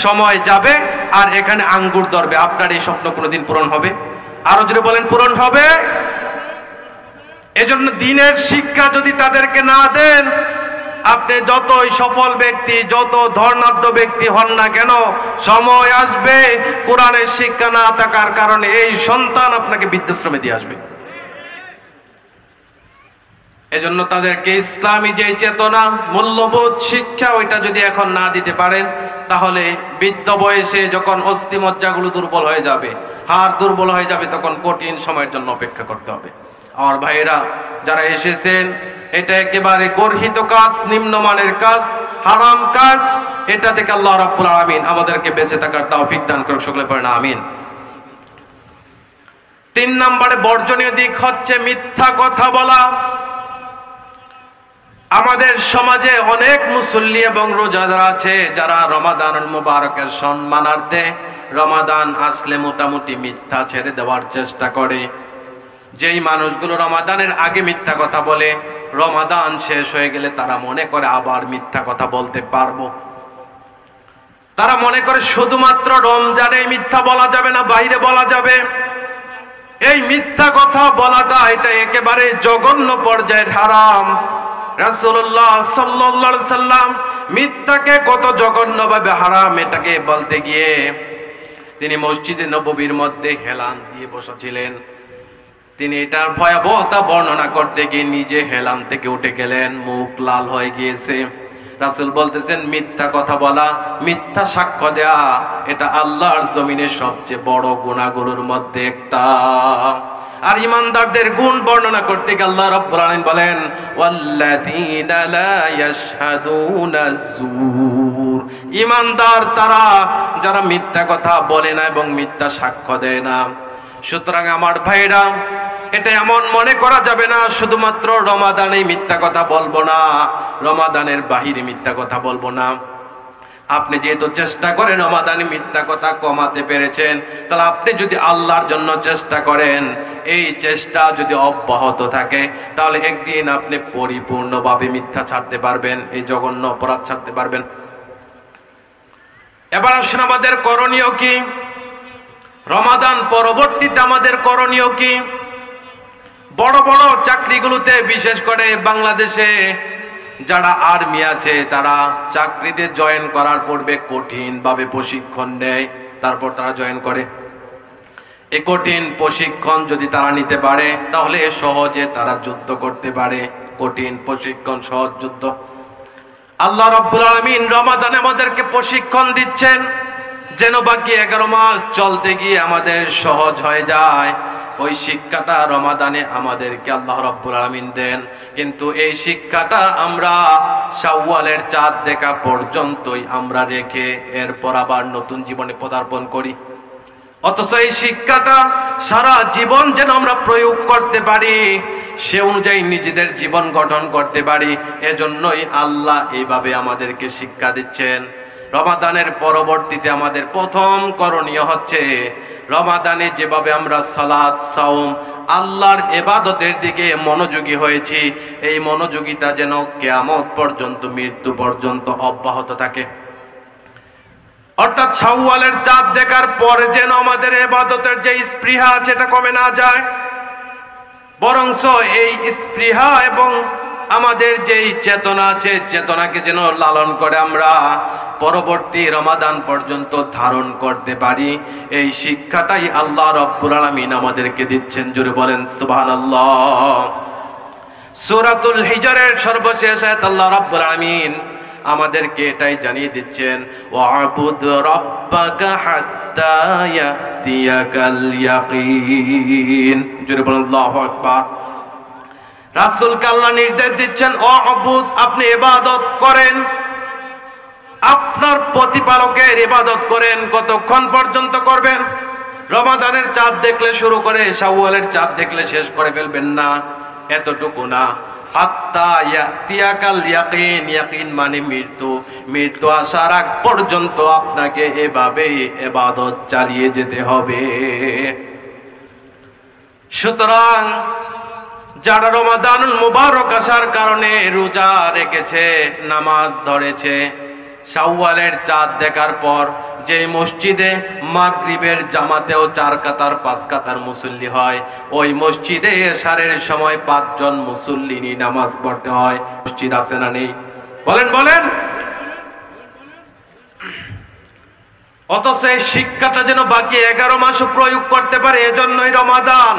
সময় যাবে আর এখানে আঙ্গুর ধরবে। আপনার এই স্বপ্ন কোনোদিন পূরণ হবে? আরো যদি বলেন পূরণ হবে? এজন্য দিনের শিক্ষা যদি তাদেরকে না দেন, আপনি যতই সফল ব্যক্তি, যত ধর্নাঢ্য ব্যক্তি হন না কেন, সময় আসবে কোরআনের শিক্ষা না থাকার কারণে এই সন্তান আপনাকে বৃদ্ধাশ্রমে দিয়ে আসবে। এজন্য তাদেরকে ইসলামী যে চেতনা, মূল্যবোধ, শিক্ষা, ওইটা যদি এখন না দিতে পারেন, তাহলে বৃদ্ধ বয়সে যখন অস্থিমজ্জাগুলো দুর্বল হয়ে যাবে, হাড় দুর্বল হয়ে যাবে, তখন কঠিন সময়ের জন্য অপেক্ষা করতে হবে। আর ভাইরা যারা এসেছেন, এটা একেবারে গর্হিত কাজ, নিম্নমানের কাজ, হারাম কাজ। এটা থেকে আল্লাহ রাব্বুল আলামিন আমাদেরকে বেঁচে থাকার তৌফিক দান করুন, সকলে পড়েন আমিন। 3 নম্বরে বর্জনীয় দিক হচ্ছে মিথ্যা কথা বলা। আমাদের সমাজে অনেক মুসল্লি এবং রোজাদার আছে যারা রমাদানুল মুবারকের সম্মানার্থে রমাদান আসলে মোটামুটি মিথ্যা ছেড়ে দেওয়ার চেষ্টা করে। যেই মানুষগুলো রমাদানের আগে মিথ্যা কথা বলে, রমাদান শেষ হয়ে গেলে তারা মনে করে আবার মিথ্যা কথা বলতে পারবো। তারা মনে করে শুধুমাত্র রমজানে মিথ্যা বলা যাবে না, বাইরে বলা যাবে। এই মিথ্যা কথা বলাটা এটা একেবারে জঘন্য পর্যায়ের হারাম। রাসূলুল্লাহ সাল্লাল্লাহু আলাইহি সাল্লাম মিথ্যাকে কত জঘন্যভাবে হারাম এটাকে বলতে গিয়ে তিনি মসজিদে নববীর মধ্যে হেলান দিয়ে বসেছিলেন। তিনি এটার ভয়াবহতা বর্ণনা করতে গিয়ে নিজে হেলান থেকে উঠে গেলেন, মুখ লাল হয়ে গিয়েছে। রাসূল বলতেছেন মিথ্যা কথা বলা, মিথ্যা সাক্ষ্য দেয়া এটা আল্লাহর জমিনে সবচেয়ে বড় গুনাহগুলোর মধ্যে একটা। আর ঈমানদারদের গুণ বর্ণনা করতে গিয়ে আল্লাহ রাব্বুল আলামিন বলেন ওয়াল্লাযীনা লা ইয়াশহাদুনা যুর। ঈমানদার তারা যারা মিথ্যা কথা বলে না এবং মিথ্যা সাক্ষ্য দেয় না। সুতরাং আমার ভাইরা, এটা এমন মনে করা যাবে না শুধুমাত্র রমাদানে মিথ্যা কথা বলবো না, রমাদানের বাহিরে মিথ্যা কথা বলবো না। আপনি যেহেতু চেষ্টা করেন রমাদানে মিথ্যা কথা কমাতে পেরেছেন, তাহলে আপনি যদি আল্লাহর জন্য চেষ্টা করেন, এই চেষ্টা যদি অব্যাহত থাকে, তাহলে একদিন আপনি পরিপূর্ণভাবে মিথ্যা ছাড়তে পারবেন, এই জঘন্য অপরাধ ছাড়তে পারবেন। এবার আসুন আমাদের করণীয় কি, রমাদান পরবর্তীতে আমাদের করণীয় কি। বড় বড় চাকরিগুলোতে, বিশেষ করে বাংলাদেশে যারা আর্মি আছে, তারা চাকরিতে জয়েন করার পূর্বে কঠিনভাবে প্রশিক্ষণ নেয়, তারপর তারা জয়েন করে। এই কঠিন প্রশিক্ষণ যদি তারা নিতে পারে, তাহলে সহজে তারা যুদ্ধ করতে পারে। কঠিন প্রশিক্ষণ, সহজ যুদ্ধ। আল্লাহ রাব্বুল আলামিন রমাদানে আমাদেরকে প্রশিক্ষণ দিচ্ছেন যেন বাকি 11 মাস চলতে গিয়ে আমাদের সহজ হয়ে যায়। ওই শিক্ষাটা রমাদানে আমাদেরকে আল্লাহ রাব্বুল আলামিন দেন, কিন্তু এই শিক্ষাটা আমরা শাওয়ালের চাঁদ দেখা পর্যন্তই আমরা রেখে এরপর আবার নতুন জীবনে পদার্পণ করি। অথচ এই শিক্ষাটা সারা জীবন যেন আমরা প্রয়োগ করতে পারি, সে অনুযায়ী নিজেদের জীবন গঠন করতে পারি, এজন্যই আল্লাহ এইভাবে আমাদেরকে শিক্ষা দিচ্ছেন। রমাদানের পরবর্তীতে আমাদের প্রথম করণীয় হচ্ছে রমাদানে যেভাবে আমরা সালাত, সাওম, আল্লাহর ইবাদতের দিকে মনোযোগী হয়েছি, এই মনোযোগিতা যেন কিয়ামত পর্যন্ত, মৃত্যু পর্যন্ত অব্যাহত থাকে। অর্থাৎ শাওয়ালের চাঁদ দেখার পরে যেন আমাদের ইবাদতের যে স্পৃহা আছে এটা কমে না যায়, বরঞ্চ এই স্পৃহা এবং আমাদের যেই চেতনা আছে, চেতনাকে যেন লালন করে আমরা পরবর্তী রমাদান পর্যন্ত ধারণ করতে পারি। এই শিক্ষাটাই আল্লাহ রাব্বুল আলামিন আমাদেরকে দিচ্ছেন। জোরে বলেন সুবহানাল্লাহ। সূরাতুল হিজরের সর্বশেষ আয়াত আল্লাহ রাব্বুল আলামিন আমাদেরকে এটাই জানিয়ে দিচ্ছেন, ওয়াবুদ রাব্বাকা হাত্তা ইয়াতিয়াকাল ইয়াকিন। জোরে বলেন আল্লাহু আকবার। রাসূলকে আল্লাহ নির্দেশ দিচ্ছেন, ওয়াবুদ, আপনি ইবাদত করেন, আপনার প্রতিপালকের ইবাদত করেন। কতক্ষণ পর্যন্ত করবেন? রমাদানের চাঁদ দেখলে শুরু করে শাওয়ালের চাঁদ দেখলে শেষ করে ফেলবেন না, এতটুকু না। হাত্তা ইয়াতিয়াকাল ইয়াকিন, ইয়াকিন মানে মৃত্যু, মৃত্যু আসার আগ পর্যন্ত আপনাকে এভাবেই ইবাদত চালিয়ে যেতে হবে। সুতরাং যারা রমাদানুল মুবারক আসার কারণে রোজা রেখেছে, নামাজ ধরেছে, শাওয়ালের চাঁদ দেখার পর যে মসজিদে মাগরিবের জামাতেও 4 কাতার 5 কাতার মুসল্লি হয়, ওই মসজিদে এশারের সময় 5 জন মুসল্লি নিয়ে নামাজ পড়তে হয়। মসজিদ আছে না নেই? বলেন বলেন। অথচ এই শিক্ষাটা যেন বাকি 11 মাসও প্রয়োগ করতে পারে, এজন্যই রমাদান।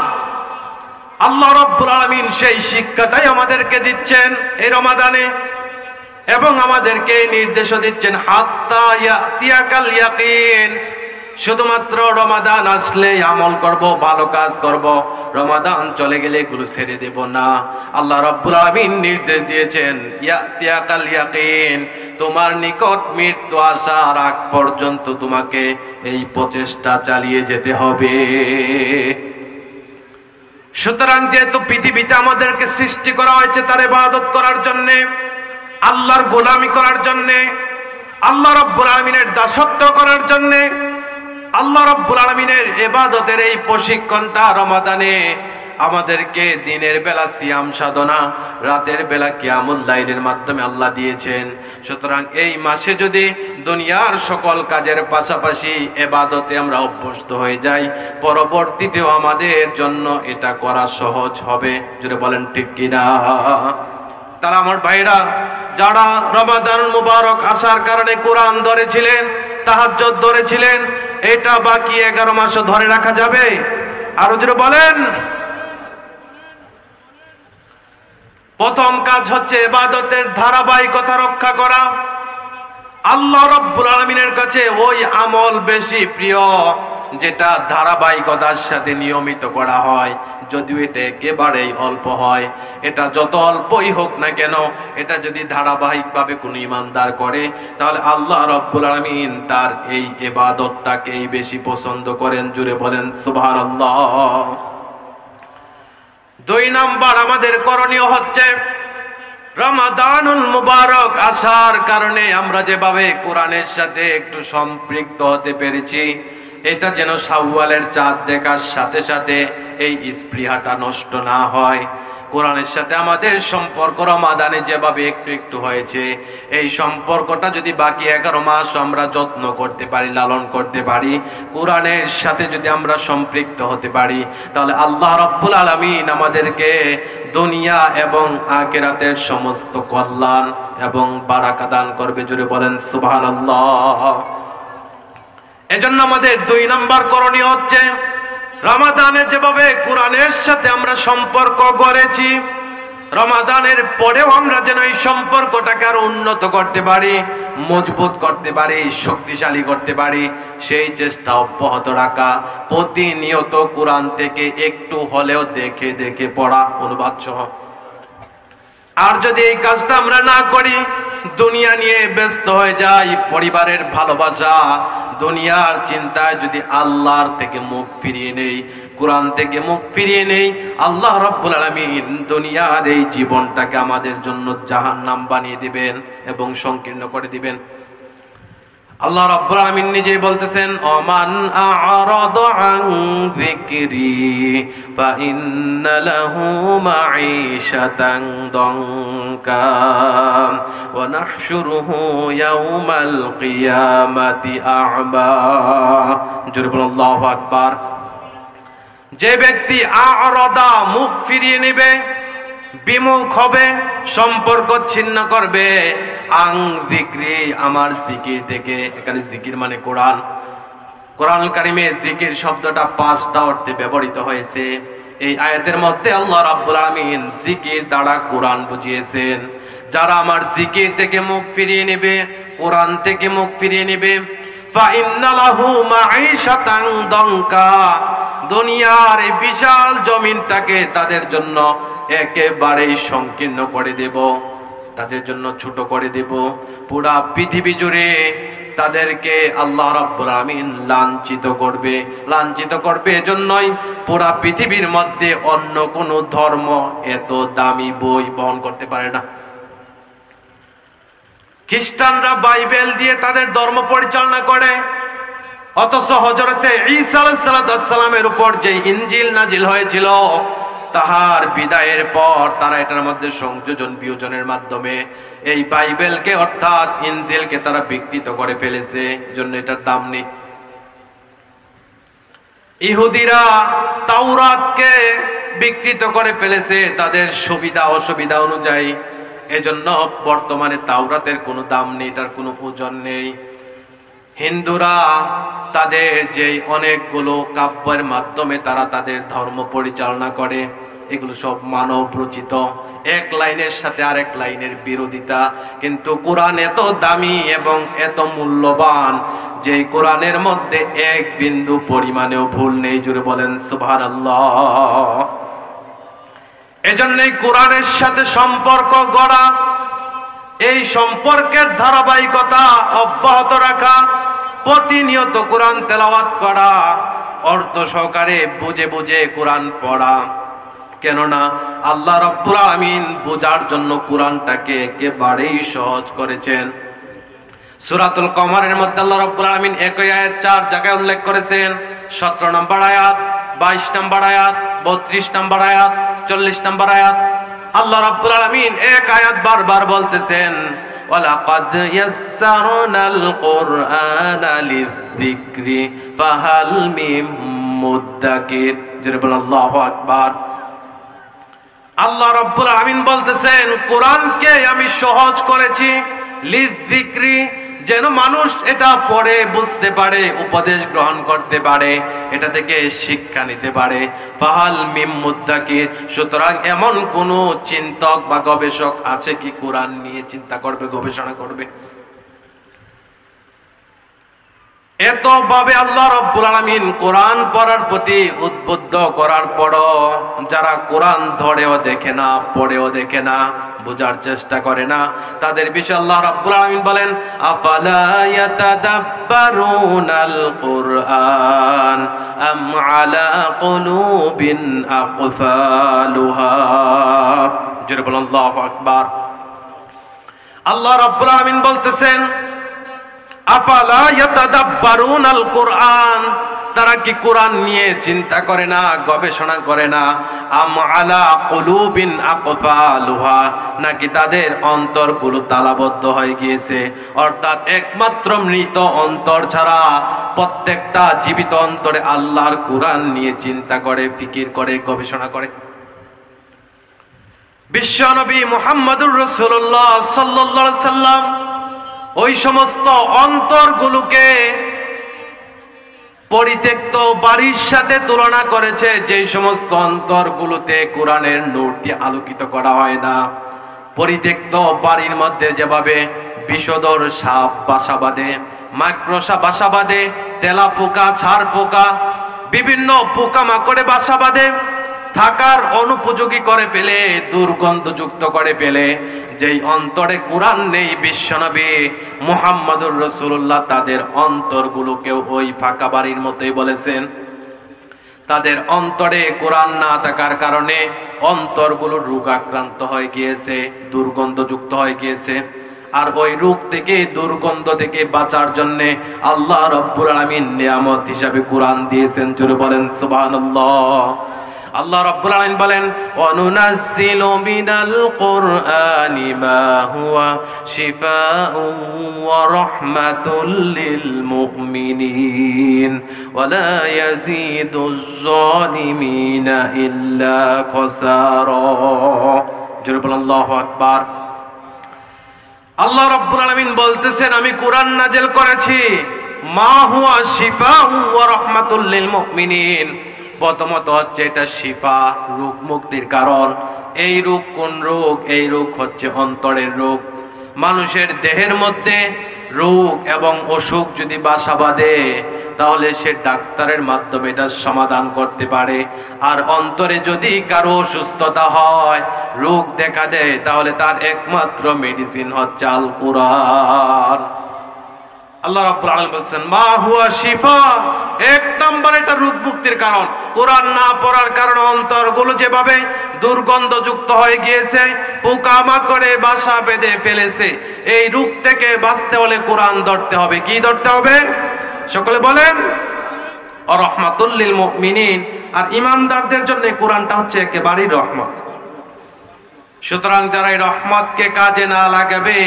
আল্লাহ রাব্বুল আলামিন সেই শিক্ষাটাই আমাদেরকে দিচ্ছেন এই রমাদানে, এবং আমাদেরকে নির্দেশও দিচ্ছেন হাত্তা ইয়াতিয়াকাল ইয়াকিন। শুধুমাত্র রমাদান আসলে আমল করব, ভালো কাজ করব, রমাদান চলে গেলে এগুলো ছেড়ে দেব না। আল্লাহ রাব্বুল আলামিন নির্দেশ দিয়েছেন, ইয়াতিয়াকাল ইয়াকিন, তোমার নিকট মৃত্যু আসার আগ পর্যন্ত তোমাকে এই প্রচেষ্টা চালিয়ে যেতে হবে। সুতরাং যেহেতু পৃথিবীতে আমাদেরকে সৃষ্টি করা হয়েছে তার ইবাদত করার জন্য, আল্লাহর গোলামি করার জন্য, আল্লাহ রাব্বুল আলামিনের দাসত্ব করার জন্য, আল্লাহ রাব্বুল আলামিনের ইবাদতের এই প্রশিক্ষণটা রমাদানে আমাদেরকে দিনের বেলা সিয়াম সাধনা, রাতের বেলা কিয়ামুল লাইলের মাধ্যমে আল্লাহ দিয়েছেন। সুতরাং এই মাসে যদি দুনিয়ার সকল কাজের পাশাপাশি ইবাদতে আমরা অভ্যস্ত হয়ে যাই, পরবর্তীতেও আমাদের জন্য এটা করা সহজ হবে। যদি বলেন ঠিক কিনা? তারা আমার ভাইরা, যারা রমাদান মুবারক আসার কারণে কোরআন ধরেছিলেন, তাহাজ্জুদ ধরেছিলেন, এটা বাকি 11 মাসও ধরে রাখা যাবে? আরো জোরে বলেন। প্রথম কাজ হচ্ছে ইবাদতের ধারাবাহিকতা রক্ষা করা। আল্লাহ রাব্বুল আলামিনের কাছে ওই আমল বেশি প্রিয় যেটা ধারাবাহিকতার সাথে নিয়মিত করা হয়, যদিও এটা একেবারেই অল্প হয়। এটা যত অল্পই হোক না কেন, এটা যদি ধারাবাহিকভাবে কোনো ইমানদার করে, তাহলে আল্লাহ রাব্বুল আলামিন তার এই ইবাদতটাকেই বেশি পছন্দ করেন। জুড়ে বলেন সুবহানাল্লাহ। 2 নাম্বার আমাদের করণীয় হচ্ছে, রমাদানুল মুবারক আসার কারণে আমরা যেভাবে কোরআনের সাথে একটু সম্পৃক্ত হতে পেরেছি, এটা যেন শাওয়ালের চাঁদ দেখার সাথে সাথে এই স্পৃহাটা নষ্ট না হয়। কোরআনের সাথে আমাদের সম্পর্ক রমাদানে যেভাবে একটু একটু হয়েছে, এই সম্পর্কটা যদি বাকি 11 মাস আমরা যত্ন করতে পারি, লালন করতে পারি, কোরআনের সাথে যদি আমরা সম্পৃক্ত হতে পারি, তাহলে আল্লাহ রাব্বুল আলামিন আমাদেরকে দুনিয়া এবং আখিরাতের সমস্ত কল্যাণ এবং বারাকা দান করবে। জুড়ে বলেন সুবহানাল্লাহ। এজন্য আমাদের 2 নাম্বার করণীয় হচ্ছে, রমাদানে যেভাবে কোরআনের সাথে আমরা সম্পর্ক গড়েছি, রমাদানের পরেও আমরা যেন এই সম্পর্কটাকে আরো উন্নত করতে পারি, মজবুত করতে পারি, শক্তিশালী করতে পারি, সেই চেষ্টা অব্যাহত রাখা। প্রতিনিয়ত কোরআন থেকে একটু হলেও দেখে দেখে পড়া, অনুবাদ সহ। আর যদি এই কাজটা আমরা না করি, দুনিয়া নিয়ে ব্যস্ত হয়ে যাই, পরিবারের ভালোবাসা, দুনিয়ার চিন্তায় যদি আল্লাহর থেকে মুখ ফিরিয়ে নেই, কোরআন থেকে মুখ ফিরিয়ে নেই, আল্লাহ রাব্বুল আলামিন দুনিয়ার এই জীবনটাকে আমাদের জন্য জাহান্নাম বানিয়ে দিবেন এবং সংকীর্ণ করে দিবেন। আল্লাহ রাব্বুল আলামিন নিজেই বলতেছেন, ওমান আ'রাদা আন যিকরি ফা ইন্না লাহু মাঈশাতান দানকা ওয়া নাহশুরুহু ইয়াওমাল কিয়ামাতি আ'মা। জোরে বলুন আল্লাহু আকবার। যে ব্যক্তি আ'রাদা, মুখ ফিরিয়ে নেবে, বিমুখ হবে, সম্পর্ক ছিন্ন করবে, আং যিকরি, আমার জিকির থেকে। এখানে জিকির মানে কোরআন। কোরআনুল কারীমে জিকির শব্দটা 5টা অর্থে ব্যবহৃত হয়েছে। এই আয়াতের মধ্যে আল্লাহ রাব্বুল আলামিন জিকির দ্বারা কোরআন বুঝিয়েছেন। যারা আমার জিকির থেকে মুখ ফিরিয়ে নেবে, কোরআন থেকে মুখ ফিরিয়ে নেবে, ফা ইন্না লাহু মাঈশাতান দানকা, দুনিয়ার এই বিশাল জমিনটাকে তাদের জন্য একেবারেই সংকীর্ণ করে দেব, তাদের জন্য ছোট করে দেব। পুরা পৃথিবী জুড়ে তাদেরকে আল্লাহ রাব্বুল আলামিন লাঞ্ছিত করবে। লাঞ্ছিত করবে এজন্যই পুরা পৃথিবীর মধ্যে অন্য কোন ধর্ম এত দামি বই বহন করতে পারে না। খ্রিস্টানরা বাইবেল দিয়ে তাদের ধর্ম পরিচালনা করে, অথচ হযরতে ঈসা আলাইহিস সালামের উপর যে ইনজিল নাজিল হয়েছিল, তাহার বিদায়ের পর তারা এটার মধ্যে সংযোজন বিয়োজনের মাধ্যমে এই বাইবেলকে অর্থাৎ ইনজিলকে তারা বিকৃত করে ফেলেছে। এজন্য এটার দাম নেই। ইহুদিরা তাওরাতকে বিকৃত করে ফেলেছে তাদের সুবিধা অসুবিধা অনুযায়ী। এজন্য বর্তমানে তাওরাতের কোনো দাম নেই, এটার কোনো ওজন নেই। হিন্দুরা তাদের যে অনেকগুলো কাব্যের মাধ্যমে তারা তাদের ধর্ম পরিচালনা করে, এগুলো সব মানব রচিত, এক লাইনের সাথে আরেক লাইনের বিরোধিতা। কিন্তু কোরআন এত দামি এবং এত মূল্যবান যে কোরআনের মধ্যে এক বিন্দু পরিমাণেও ভুল নেই। জুড়ে বলেন সুবহানাল্লাহ। এজন্যই কোরআনের সাথে সম্পর্ক গড়া, এই সম্পর্কের ধারাবাহিকতা অব্যাহত রাখা, প্রতিনিয়ত কোরআন তেলাওয়াত করা, অর্থ সহকারে বুঝে বুঝে কোরআন পড়া। কেননা আল্লাহ রাব্বুল আলামিন বোঝার জন্য কোরআনটাকে একেবারেই সহজ করেছেন। সূরাতুল কমারের মধ্যে আল্লাহ রাব্বুল আলামিন একই আয়াত 4 জায়গায় উল্লেখ করেছেন। 17 নম্বর আয়াত, 22 নম্বর আয়াত, 32 নম্বর আয়াত, 40 নম্বর আয়াত। আল্লাহ রাব্বুল আলামিন এক আয়াত বারবার বলতেছেন, ওয়ালাকাদ ইয়াসসারনাল কুরআনা লিযিকরি ফাহাল মিন মুদ্দাকির। জোরে বলেন আল্লাহু আকবার। আল্লাহ রাব্বুল আলামিন বলতেছেন, কোরআনকে আমি সহজ করেছি লিযিকরি, যেন মানুষ এটা পড়ে বুঝতে পারে, উপদেশ গ্রহণ করতে পারে, এটা থেকে শিক্ষা নিতে পারে। ফাহাল মিন মুদ্দাকির, সুতরাং এমন কোন চিন্তক বা গবেষক আছে কি কোরআন নিয়ে চিন্তা করবে, গবেষণা করবে? এতভাবে আল্লাহ রাব্বুল আলামিন কোরআন পড়ার প্রতি উদ্বুদ্ধ করার পরও যারা কোরআন ধরেও দেখে না, পড়েও দেখে না, বোঝার চেষ্টা করে না, তাদের বিষয়ে আল্লাহ রাব্বুল আলামিন বলেন, আফালা ইয়াতাদাব্বারুনাল কুরআন আম আলা কুলুবিন আকফালুহা। জোরে বলেন আল্লাহু আকবার। আল্লাহ রাব্বুল আলামিন বলতেছেন, আফালা ইয়াতাদাব্বারুনাল কুরআন, তারা কি কোরআন নিয়ে চিন্তা করে না, গবেষণা করে না? আম আলা কুলুবিন আকফালুহা, নাকি তাদের অন্তরগুলো তালাবদ্ধ হয়ে গিয়েছে? অর্থাৎ একমাত্র মৃত অন্তর ছাড়া প্রত্যেকটা জীবিত অন্তরে আল্লাহর কোরআন নিয়ে চিন্তা করে, ফিকির করে, গবেষণা করে। বিশ্বনবী মুহাম্মদুর রাসূলুল্লাহ সাল্লাল্লাহু আলাইহি সাল্লাম ওই সমস্ত অন্তরগুলোকে পরিত্যক্ত বাড়ির সাথে তুলনা করেছে, যে সমস্ত অন্তরগুলোতে কোরআনের নূর দিয়ে আলোকিত করা হয় না। পরিত্যক্ত বাড়ির মধ্যে যেভাবে বিষধর সাপ বাসা বাঁধে, মাকড়সা বাসা বাঁধে, তেলা পোকা, ছাড় পোকা, বিভিন্ন পোকামাকড়ে বাসা বাঁধে, থাকার অনুপযোগী করে ফেলে, দুর্গন্ধযুক্ত করে ফেলে, যেই অন্তরে কোরআন নেই, বিশ্বনবী মুহাম্মদুর রাসূলুল্লাহ তাদের অন্তরগুলোকেও ওই ফাঁকা বাড়ির মতোই বলেছেন। তাদের অন্তরে কোরআন না থাকার কারণে অন্তরগুলো রোগাক্রান্ত হয়ে গিয়েছে, দুর্গন্ধযুক্ত হয়ে গিয়েছে। আর ওই রোগ থেকে, দুর্গন্ধ থেকে বাঁচার জন্য আল্লাহ রাব্বুল আলামিন নিয়ামত হিসাবে কোরআন দিয়েছেন। জোরে বলেন সুবহানাল্লাহ। আল্লাহ রাব্বুল আলামিন বলেন, ওয়া নুনাজ্জিলু মিনাল কুরআনি মা হুয়া শিফাউন ওয়া রাহমাতুল লিল মুমিনিন ওয়া লা ইয়াজিদুজ জালিমিনা ইল্লা খাসারা। জোরে বলেন আল্লাহু আকবার। আল্লাহ রাব্বুল আলামিন বলতেছেন, আমি কোরআন নাযিল করেছি মা হুয়া শিফাউন ওয়া রাহমাতুল লিল মুমিনিন। প্রথমত হচ্ছে এটা শিফা, রোগ মুক্তির কারণ। এই রোগ কোন রোগ? এই রোগ হচ্ছে অন্তরের রোগ। মানুষের দেহের মধ্যে রোগ এবং অসুখ যদি বাসা বাঁধে, তাহলে সে ডাক্তারের মাধ্যমে এটা সমাধান করতে পারে। আর অন্তরে যদি কারো অসুস্থতা হয়, রোগ দেখা দেয়, তাহলে তার একমাত্র মেডিসিন হচ্ছে আল কোরআন। আল্লাহ রাব্বুল আলামিন বলেন, মা হুয়া শিফা, এক নম্বর এটা রোগ মুক্তির কারণ। কোরআন না পড়ার কারণে অন্তরগুলো যেভাবে দুর্গন্ধযুক্ত হয়ে গিয়েছে, পোকামাকড়ে বাসা বেঁধে ফেলেছে, এই রোগ থেকে বাঁচতে হলে কোরআন ধরতে হবে। কি ধরতে হবে? সকলে বলেন, রাহমাতুল লিল মুমিনিন। আর ঈমানদারদের জন্য কোরআনটা হচ্ছে একেবারেই রহমত। সুতরাং যারা এই রহমতকে কাজে না লাগাবে,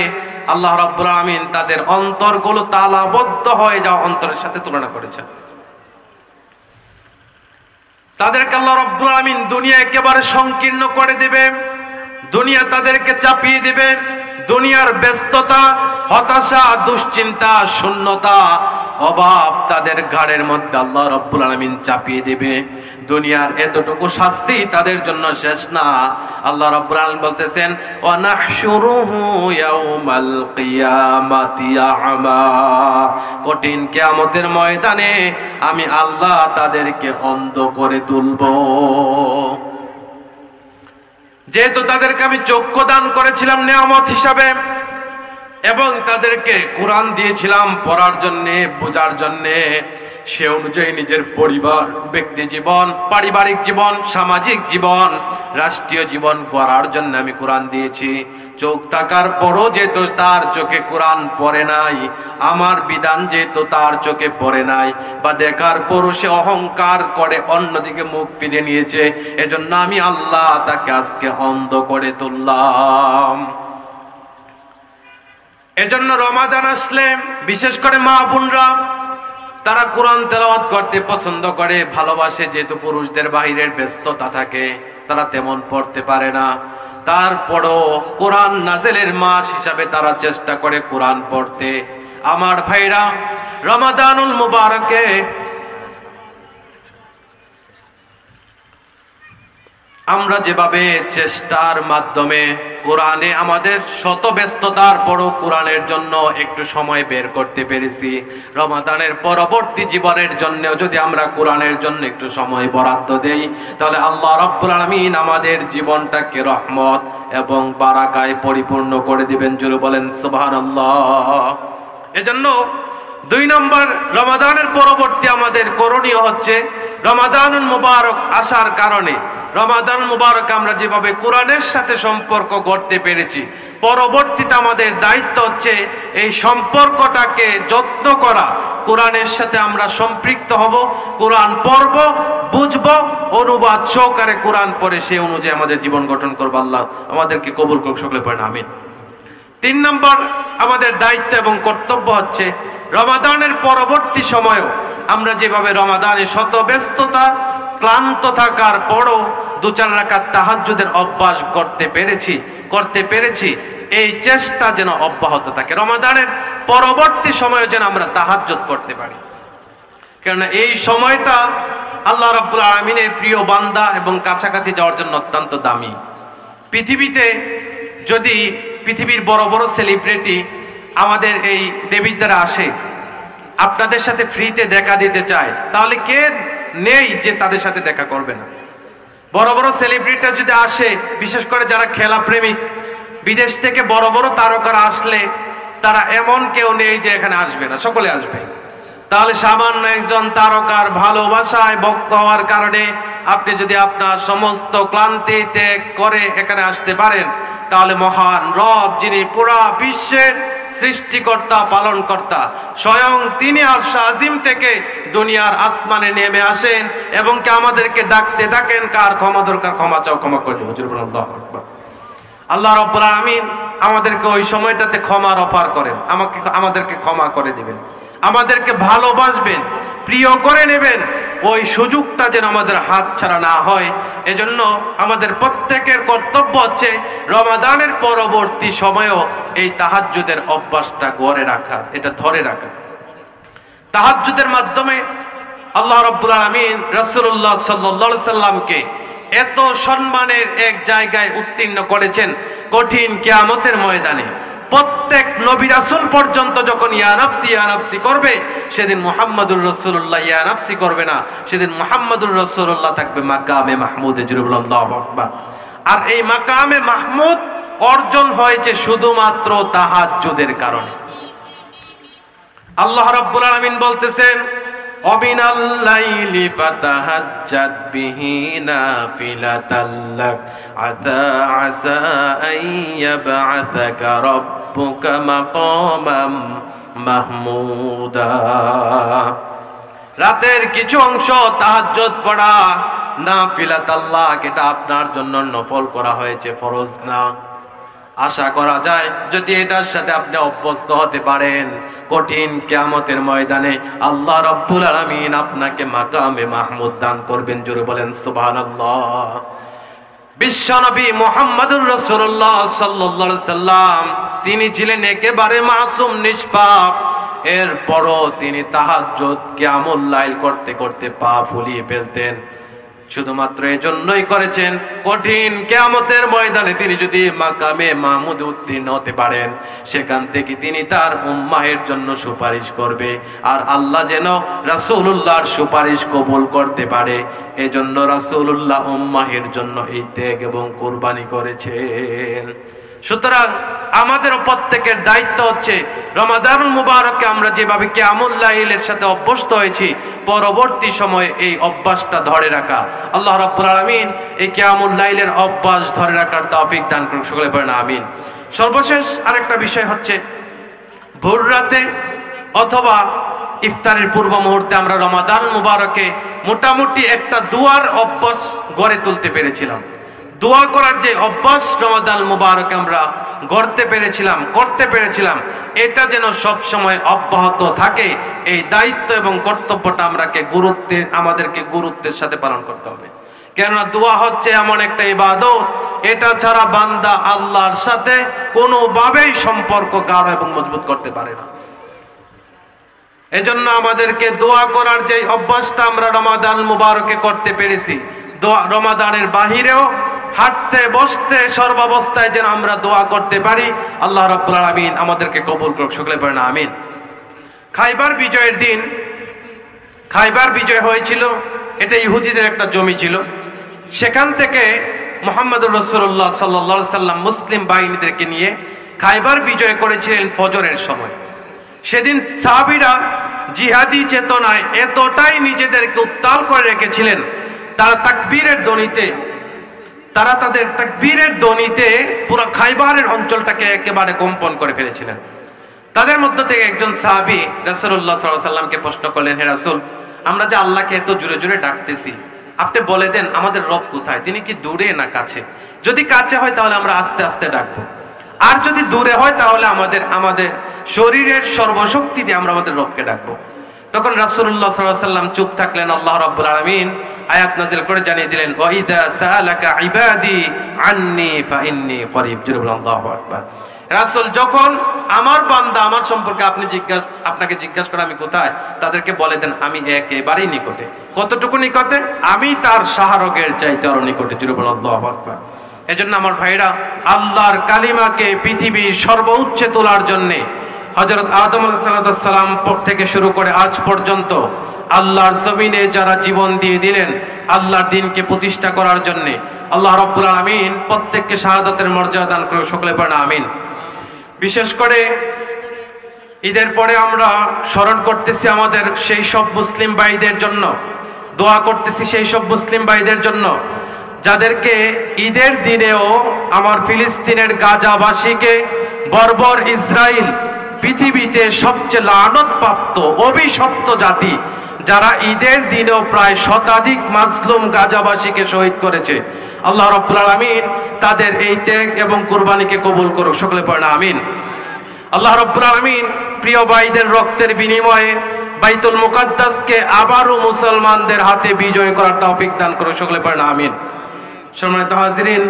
আল্লাহ রাব্বুল আলামিন তাদের অন্তরগুলো তালাবদ্ধ হয়ে যাওয়া অন্তরের সাথে তুলনা করেছেন। তাদেরকে আল্লাহ রাব্বুল আলামিন দুনিয়া একেবারে সংকীর্ণ করে দিবে, দুনিয়া তাদেরকে চাপিয়ে দিবে। দুনিয়ার ব্যস্ততা, হতাশা, দুশ্চিন্তা, শূন্যতা, অভাব তাদের ঘাড়ের মধ্যে আল্লাহ রাব্বুল আলামিন চাপিয়ে দেবে। দুনিয়ার এতটুকু শাস্তি তাদের জন্য শেষ না। আল্লাহ রাব্বুল আলামিন বলতেছেন, ওয়া নাহশুরুহু ইয়াউমাল কিয়ামাতি আ'মা, কঠিন কিয়ামতের ময়দানে আমি আল্লাহ তাদেরকে অন্ধ করে তুলব। যেহেতু তাদেরকে আমি চক্ষু দান করেছিলাম নিয়ামত হিসাবে, এবং তাদেরকে কোরআন দিয়েছিলাম পড়ার জন্যে, বোঝার জন্যে, সে অনুযায়ী নিজের পরিবার, ব্যক্তি জীবন, পারিবারিক জীবন, সামাজিক জীবন, রাষ্ট্রীয় জীবন গড়ার জন্য আমি কোরআন দিয়েছি। চোখ থাকার পরও যেহেতু তার চোখে কোরআন পড়ে নাই, আমার বিধান যেহেতু তার চোখে পড়ে নাই, বা দেখার পরও সে অহংকার করে অন্যদিকে মুখ ফিরে নিয়েছে, এজন্য আমি আল্লাহ তাকে আজকে অন্ধ করে তুললাম। এজন্য রমাদান আসলে বিশেষ করে মা বোনরা তারা কোরআন তেলাওয়াত করতে পছন্দ করে, ভালোবাসে। যেহেতু পুরুষদের বাহিরের ব্যস্ততা থাকে, তারা তেমন পড়তে পারে না, তারপরও কোরআন নাজেলের মাস হিসাবে তারা চেষ্টা করে কোরআন পড়তে। আমার ভাইরা, রমাদানুল মুবারকে আমরা যেভাবে চেষ্টার মাধ্যমে কোরআনে আমাদের শত ব্যস্ততার পরও কোরআনের জন্য একটু সময় বের করতে পেরেছি, রমাদানের পরবর্তী জীবনের জন্য যদি আমরা কোরআনের জন্য একটু সময় বরাদ্দ দেই, তাহলে আল্লাহ রাব্বুল আলামিন আমাদের জীবনটাকে রহমত এবং বারাকায় পরিপূর্ণ করে দিবেন। জোরে বলেন সুবহানাল্লাহ। এজন্য 2 নম্বর, রমাদানের পরবর্তী আমাদের করণীয় হচ্ছে রমাদানুল মুবারক আসার কারণে, রমাদান মুবারক আমরা যেভাবে কোরআনের সাথে সম্পর্ক গড়তে পেরেছি, পরবর্তীতে আমাদের দায়িত্ব হচ্ছে এই সম্পর্কটাকে যত্ন করা। কোরআনের সাথে আমরা সম্পৃক্ত হব, কোরআন পড়ব, বুঝব, অনুবাদ সহকারে কোরআন পড়ে সেই অনুযায়ী আমাদের জীবন গঠন করব। আল্লাহ আমাদেরকে কবুল করুক, সকলে পড়েন আমিন। 3 নম্বর আমাদের দায়িত্ব এবং কর্তব্য হচ্ছে রমাদানের পরবর্তী সময়ও আমরা যেভাবে রমাদানে শত ব্যস্ততা, ক্লান্ত থাকার পরও 2-4 রাকাত তাহাজ্জুদের অভ্যাস করতে পেরেছি, এই চেষ্টা যেন অব্যাহত থাকে। রমাদানের পরবর্তী সময়ে যেন আমরা তাহাজ্জুদ পড়তে পারি, কেননা এই সময়টা আল্লাহ রাব্বুল আলামিনের প্রিয় বান্দা এবং কাছাকাছি যাওয়ার জন্য অত্যন্ত দামি। পৃথিবীতে যদি পৃথিবীর বড় বড় সেলিব্রিটি আমাদের এই দেবীর দ্বারা আসে, আপনাদের সাথে ফ্রিতে দেখা দিতে চায়, তাহলে কে নেই যে তাদের সাথে দেখা করবে না? বড় বড় সেলিব্রিটি যদি আসে, বিশেষ করে যারা খেলা প্রেমিক, বিদেশ থেকে বড় বড় তারকারা আসলে তারা এমন কেউ নেই যে এখানে আসবে না, সকলে আসবে। তাহলে সামান্য একজন তারকার ভালোবাসায় ভক্ত হওয়ার কারণে আপনি যদি আপনার সমস্ত ক্লান্তি ত্যাগ করে এখানে আসতে পারেন, তাহলে মহান রব, যিনি পুরা বিশ্বের সৃষ্টিকর্তা, পালনকর্তা, স্বয়ং তিনি আরশ আজিম থেকে দুনিয়ার আসমানে নেমে আসেন এবং কে আমাদেরকে ডাকতে থাকেন, কার ক্ষমা দরকার ক্ষমা চাও, ক্ষমা করে দেবো। আল্লাহু আকবার। আল্লাহ রাব্বুল আলামিন আমাদেরকে ওই সময়টাতে ক্ষমার অফার করেন, আমাদেরকে ক্ষমা করে দিবেন, আমাদেরকে ভালোবাসবেন, প্রিয় করে নেবেন। ওই সুযোগটা যেন আমাদের হাত ছাড়া না হয়, এজন্য আমাদের প্রত্যেকের কর্তব্য হচ্ছে রমাদানের পরবর্তী সময়েও এই তাহাজ্জুদের অভ্যাসটা গড়ে রাখা, এটা ধরে রাখা। তাহাজ্জুদের মাধ্যমে আল্লাহ রাব্বুল আলামিন রাসূলুল্লাহ সাল্লাল্লাহু আলাইহি সাল্লামকে এত সম্মানের এক জায়গায় উত্তীর্ণ করেছেন, কঠিন কিয়ামতের ময়দানে প্রত্যেক নবী রাসূল পর্যন্ত যখন ইয়া নাফসি করবে, সেদিন মুহাম্মাদুর রাসূলুল্লাহ ইয়া নাফসি করবে না, সেদিন মুহাম্মাদুর রাসূলুল্লাহ থাকবে মাকামে মাহমুদে। আল্লাহু আকবার। আর এই মাকামে মাহমুদ অর্জন হয়েছে শুধুমাত্র তাহাজ্জুদের কারণে। আল্লাহ রাব্বুল আলামিন বলতেছেন, وَمِنَ اللَّيْلِ فَتَهَجَّدْ بِهِ نَافِلَةً لَكَ عَسَى أَن يَبْعَثَكَ رَبُّكَ مَقَامًا মাহমুদা। রাতের কিছু অংশ তাহাজ্জুদ পড়া নাফিলাতাল্লাহ, এটা আপনার জন্য নফল করা হয়েছে, ফরজ না। আশা করা যায় যদি এটার সাথে আপনি অভ্যস্ত হতে পারেন, কঠিন কিয়ামতের ময়দানে আল্লাহ রাব্বুল আলামিন আপনাকে মাকামে মাহমুদ দান করবেন। জোরে বলেন সুবহানাল্লাহ। বিশ্বনবী মুহাম্মদুর রাসূলুল্লাহ সাল্লাল্লাহু আলাইহি সাল্লাম, তিনি ছিলেন একেবারে মাসুম, নিষ্পাপ, এরপরও তিনি তাহাজ্জুদ কিয়ামুল লাইল করতে করতে পা ফুলিয়ে ফেলতেন। শুধুমাত্র এজন্যই করেছেন, কঠিন কিয়ামতের ময়দানে তিনি যদি মাকামে মাহমুদ উত্তীর্ণ হতে পারেন, সেখান থেকে তিনি তার উম্মাহের জন্য সুপারিশ করবে, আর আল্লাহ যেন রাসূলুল্লাহর সুপারিশ কবুল করতে পারে, এজন্য রাসূলুল্লাহ উম্মাহের জন্য এই ত্যাগ এবং কুরবানি করেছেন। সুতরাং আমাদের প্রত্যেকের দায়িত্ব হচ্ছে রমাদানুল মুবারককে আমরা যেভাবে কিয়ামুল লাইলের সাথে অভ্যস্ত হয়েছি, পরবর্তী সময়ে এই অভ্যাসটা ধরে রাখা। আল্লাহ রাব্বুল আলামিন এই কিয়ামুল লাইলের অভ্যাস ধরে রাখার তৌফিক দান করুন, সকলে বলেন আমিন। সর্বশেষ আরেকটা বিষয় হচ্ছে, ভোর রাতে অথবা ইফতারের পূর্ব মুহূর্তে আমরা রমাদানুল মুবারকে মোটামুটি একটা দুয়ার অভ্যাস গড়ে তুলতে পেরেছিলাম। দোয়া করার যে অভ্যাস রমাদানুল মুবারকে আমরা করতে পেরেছিলাম, এটা যেন সব সময় অব্যাহত থাকে। এই দায়িত্ব এবং কর্তব্যটা আমাদেরকে গুরুত্বের সাথে পালন করতে হবে। কেননা দোয়া হচ্ছে এমন একটা ইবাদত, এটা ছাড়া বান্দা আল্লাহর সাথে কোনোভাবেই সম্পর্ক গাঢ় এবং মজবুত করতে পারে না। এজন্য আমাদেরকে দোয়া করার যে অভ্যাসটা আমরা রমাদানুল মুবারকে করতে পেরেছি, রমাদানের বাহিরেও হাঁটতে বসতে সর্বাবস্থায় যেন আমরা দোয়া করতে পারি। আল্লাহ রাব্বুল আলামিন আমাদেরকে কবুল করুক, সকলে বলেন আমিন। খাইবার বিজয়ের দিন, খাইবার বিজয় হয়েছিল, এটা ইহুদিদের একটা জমি ছিল। সেখান থেকে মুহাম্মদুর রাসূলুল্লাহ সাল্লাল্লাহু আলাইহি সাল্লাম মুসলিম বাহিনীদেরকে নিয়ে খাইবার বিজয় করেছিলেন ফজরের সময়। সেদিন সাহাবীরা জিহাদি চেতনায় এতটাই নিজেদেরকে উত্তাল করে রেখেছিলেন, তারা তাদের তাকবীরের ধ্বনিতে পুরো খাইবারের অঞ্চলটাকে একেবারে কম্পন করে ফেলেছিলেন। তাদের মধ্য থেকে একজন সাহাবী রাসূলুল্লাহ সাল্লাল্লাহু আলাইহি সাল্লামকে প্রশ্ন করলেন, হে রাসূল, আমরা যে আল্লাহকে এত জোরে জোরে ডাকতেছি, আপনি বলে দেন আমাদের রব কোথায়, তিনি কি দূরে না কাছে? যদি কাছে হয় তাহলে আমরা আস্তে আস্তে ডাকবো, আর যদি দূরে হয় তাহলে আমাদের শরীরের সর্বশক্তি দিয়ে আমরা আমাদের রবকে ডাকবো। তখন রাসূলুল্লাহ সাল্লাল্লাহু আলাইহি সাল্লাম চুপ থাকলেন। আল্লাহ রাব্বুল আলামিন আয়াত নাযিল করে জানিয়ে দিলেন, ওয়া ইযা সাআলাকা ইবাদি আন্নী ফাইন্নী করিব। জোরে বলুন আল্লাহু আকবার। রাসূল, যখন আমার বান্দা আমার সম্পর্কে আপনাকে জিজ্ঞাসা করে আমি কোথায়, তাদেরকে বলে দেন আমি একেবারেই নিকটে। কতটুকু নিকটে? আমি তার শাহরগের চাইতে আরো নিকটে। জোরে বলুন আল্লাহু আকবার। এজন্য আমার ভাইরা, আল্লাহর কালিমাকে পৃথিবীর সর্বোচ্চে তোলার জন্যে হযরত আদম আলাইহিস সালাম থেকে শুরু করে আজ পর্যন্ত আল্লাহর জমিনে যারা জীবন দিয়ে দিলেন আল্লাহর দ্বীনকে প্রতিষ্ঠা করার জন্য, আল্লাহ রাব্বুল আলামিন প্রত্যেককে শাহাদাতের মর্যাদা দান করুন, সকলে পড়েন আমিন। বিশেষ করে ঈদের পরে আমরা স্মরণ করতেছি আমাদের সেই সব মুসলিম ভাইদের জন্য, দোয়া করতেছি সেই সব মুসলিম ভাইদের জন্য যাদেরকে ঈদের দিনেও আমার ফিলিস্তিনের গাজাবাসীকে বর্বর ইসরায়েল, পৃথিবীতে সবচেয়ে লানত-প্রাপ্ত অভিশপ্ত জাতি, যারা ঈদের দিনেও প্রায় শতাধিক মাজলুম গাজাবাসীকে শহীদ করেছে, আল্লাহ রাব্বুল আলামিন তাদের এই ত্যাগ এবং কুরবানিকে কবুল করুক, সকলে পড়েন আমিন। আল্লাহ রাব্বুল আলামিন প্রিয় ভাইদের রক্তের বিনিময়ে বাইতুল মুকাদ্দাসকে আবারও মুসলমানদের হাতে বিজয় করার তৌফিক দান করুক, সকলে পড়েন আমিন। সম্মানিত হাজিরিন,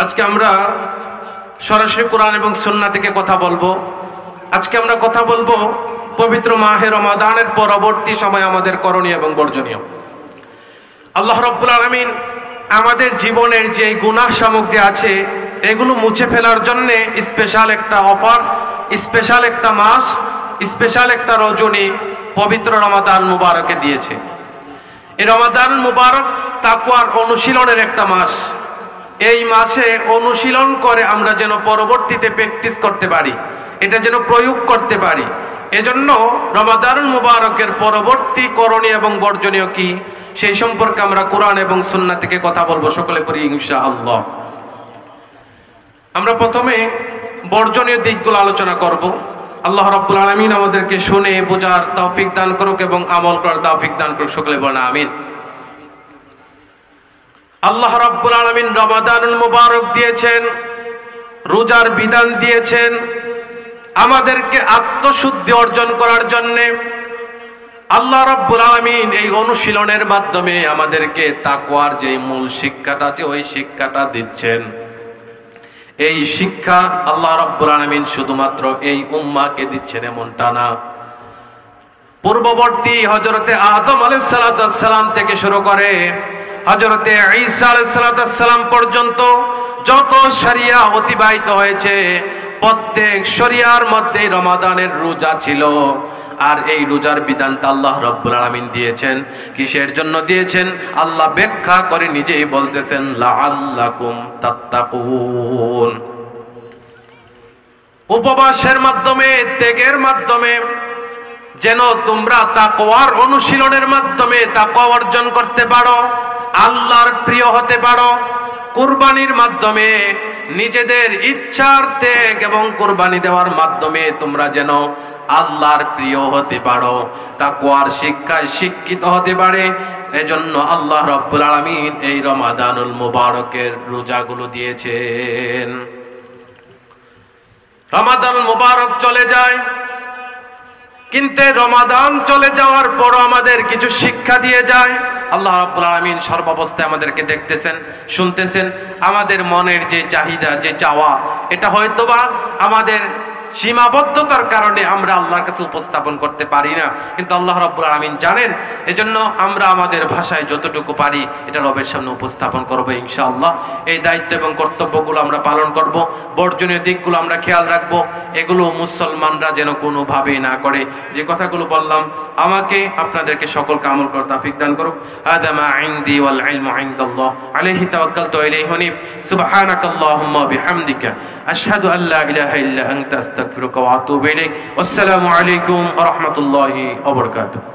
আজকে আমরা সরাসরি কোরআন এবং সুন্নাহ থেকে কথা বলবো। আজকে আমরা কথা বলবো পবিত্র মাহে রমাদানের পরবর্তী সময় আমাদের করণীয় এবং বর্জনীয়। আল্লাহ রাব্বুল আলামিন আমাদের জীবনের যে গুনাহ সামগ্রী আছে এগুলো মুছে ফেলার জন্য স্পেশাল একটা অফার, স্পেশাল একটা মাস, স্পেশাল একটা রজনী পবিত্র রমাদান মুবারকে দিয়েছে। এই রমাদান মুবারক তাকওয়ার অনুশীলনের একটা মাস। এই মাসে অনুশীলন করে আমরা যেন পরবর্তীতে প্র্যাকটিস করতে পারি, এটা যেন প্রয়োগ করতে পারি। এজন্য রমাদানুল মুবারকের পরবর্তী করণীয় এবং বর্জনীয় কি, সেই সম্পর্কে আমরা কোরআন এবং সুন্নাহ থেকে কথা বলবো, সকলে পড়ি ইনশাআল্লাহ। আমরা প্রথমে বর্জনীয় দিকগুলো আলোচনা করব। আল্লাহ রাব্বুল আলামিন আমাদেরকে শুনে বোঝার তৌফিক দান করুক এবং আমল করার তৌফিক দান করুক, সকলে বলেন আমিন। আল্লাহ রাব্বুল আলামিন রমাদানুল মুবারক দিয়েছেন, রোজার বিধান দিয়েছেন আমাদেরকে আত্মশুদ্ধি অর্জন করার জন্য। আল্লাহ রাব্বুল আলামিন এই অনুশীলনের মাধ্যমে আমাদেরকে তাকওয়ার যে মূল শিক্ষাটা আছে ওই শিক্ষাটা দিচ্ছেন। এই শিক্ষা আল্লাহ রাব্বুল আলামিন শুধুমাত্র এই উম্মাহকে দিচ্ছেন এমনটা না, পূর্ববর্তী হযরতে আদম আলাইহিস সালাম থেকে শুরু করে হযরতে ঈসা আলাইহিস সালাম পর্যন্ত যত শরিয়া অতিবাহিত হয়েছে প্রত্যেক শরিয়ার মধ্যে রমাদানের রোজা ছিল। আর এই রোজার বিধানটা আল্লাহ রাব্বুল আলামিন দিয়েছেন, কিসের জন্য দিয়েছেন আল্লাহ ব্যাখ্যা করে নিজেই বলতেছেন লাআল্লাকুম তাত্তাকুন। উপবাসের মাধ্যমে, ত্যাগের মাধ্যমে যেন তোমরা তাকওয়ার অনুশীলনের মাধ্যমে তাকওয়া অর্জন করতে পারো, আল্লাহর প্রিয় হতে পারো। কুরবানির মাধ্যমে নিজেদের ইচ্ছার ত্যাগ এবং কুরবানি দেওয়ার মাধ্যমে তোমরা যেন আল্লাহর প্রিয় হতে পারো, তাকওয়ার শিক্ষায় শিক্ষিত হতে পারে। এজন্য আল্লাহ রাব্বুল আলামিন এই রমাদানুল মুবারকের রোজাগুলো দিয়েছেন। রমাদান মুবারক চলে যায়, কিন্তু রমাদান চলে যাওয়ার পর আমাদের কিছু শিক্ষা দিয়ে যায়। আল্লাহ রাব্বুল আলামিন সর্বাবস্থায় আমাদেরকে দেখতেছেন, শুনতেছেন। আমাদের মনের যে চাহিদা, যে চাওয়া, এটা হয়তোবা আমাদের সীমাবদ্ধতার কারণে আমরা আল্লাহর কাছে উপস্থাপন করতে পারি না, কিন্তু আল্লাহ রাব্বুল আলামিন জানেন। এজন্য আমরা আমাদের ভাষায় যতটুকু পারি এটা রবের সামনে উপস্থাপন করব ইনশাআল্লাহ। এই দায়িত্ব এবং কর্তব্যগুলো আমরা পালন করব, বর্জনীয় দিকগুলো আমরা খেয়াল রাখবো। এগুলো মুসলমানরা যেন কোনোভাবেই না করে। যে কথাগুলো বললাম, আমাকে আপনাদেরকে সকলকে আমল করার তৌফিক দান করুক। হাদা মা ইনদি ওয়াল ইলমু ইনদাল্লাহ আলাইহি তাওয়াক্কালতু ওয়া ইলাইহি উনীব। সুবহানাকাল্লাহুম্মা ওয়া বিহামদিকা আশহাদু আল লা ইলাহা ইল্লা আনতা আস্তাগফিরুকা ওয়া আতুবু ইলাইক। আসসালামু আলাইকুম ওয়া রাহমাতুল্লাহি ওয়া বারাকাতুহু।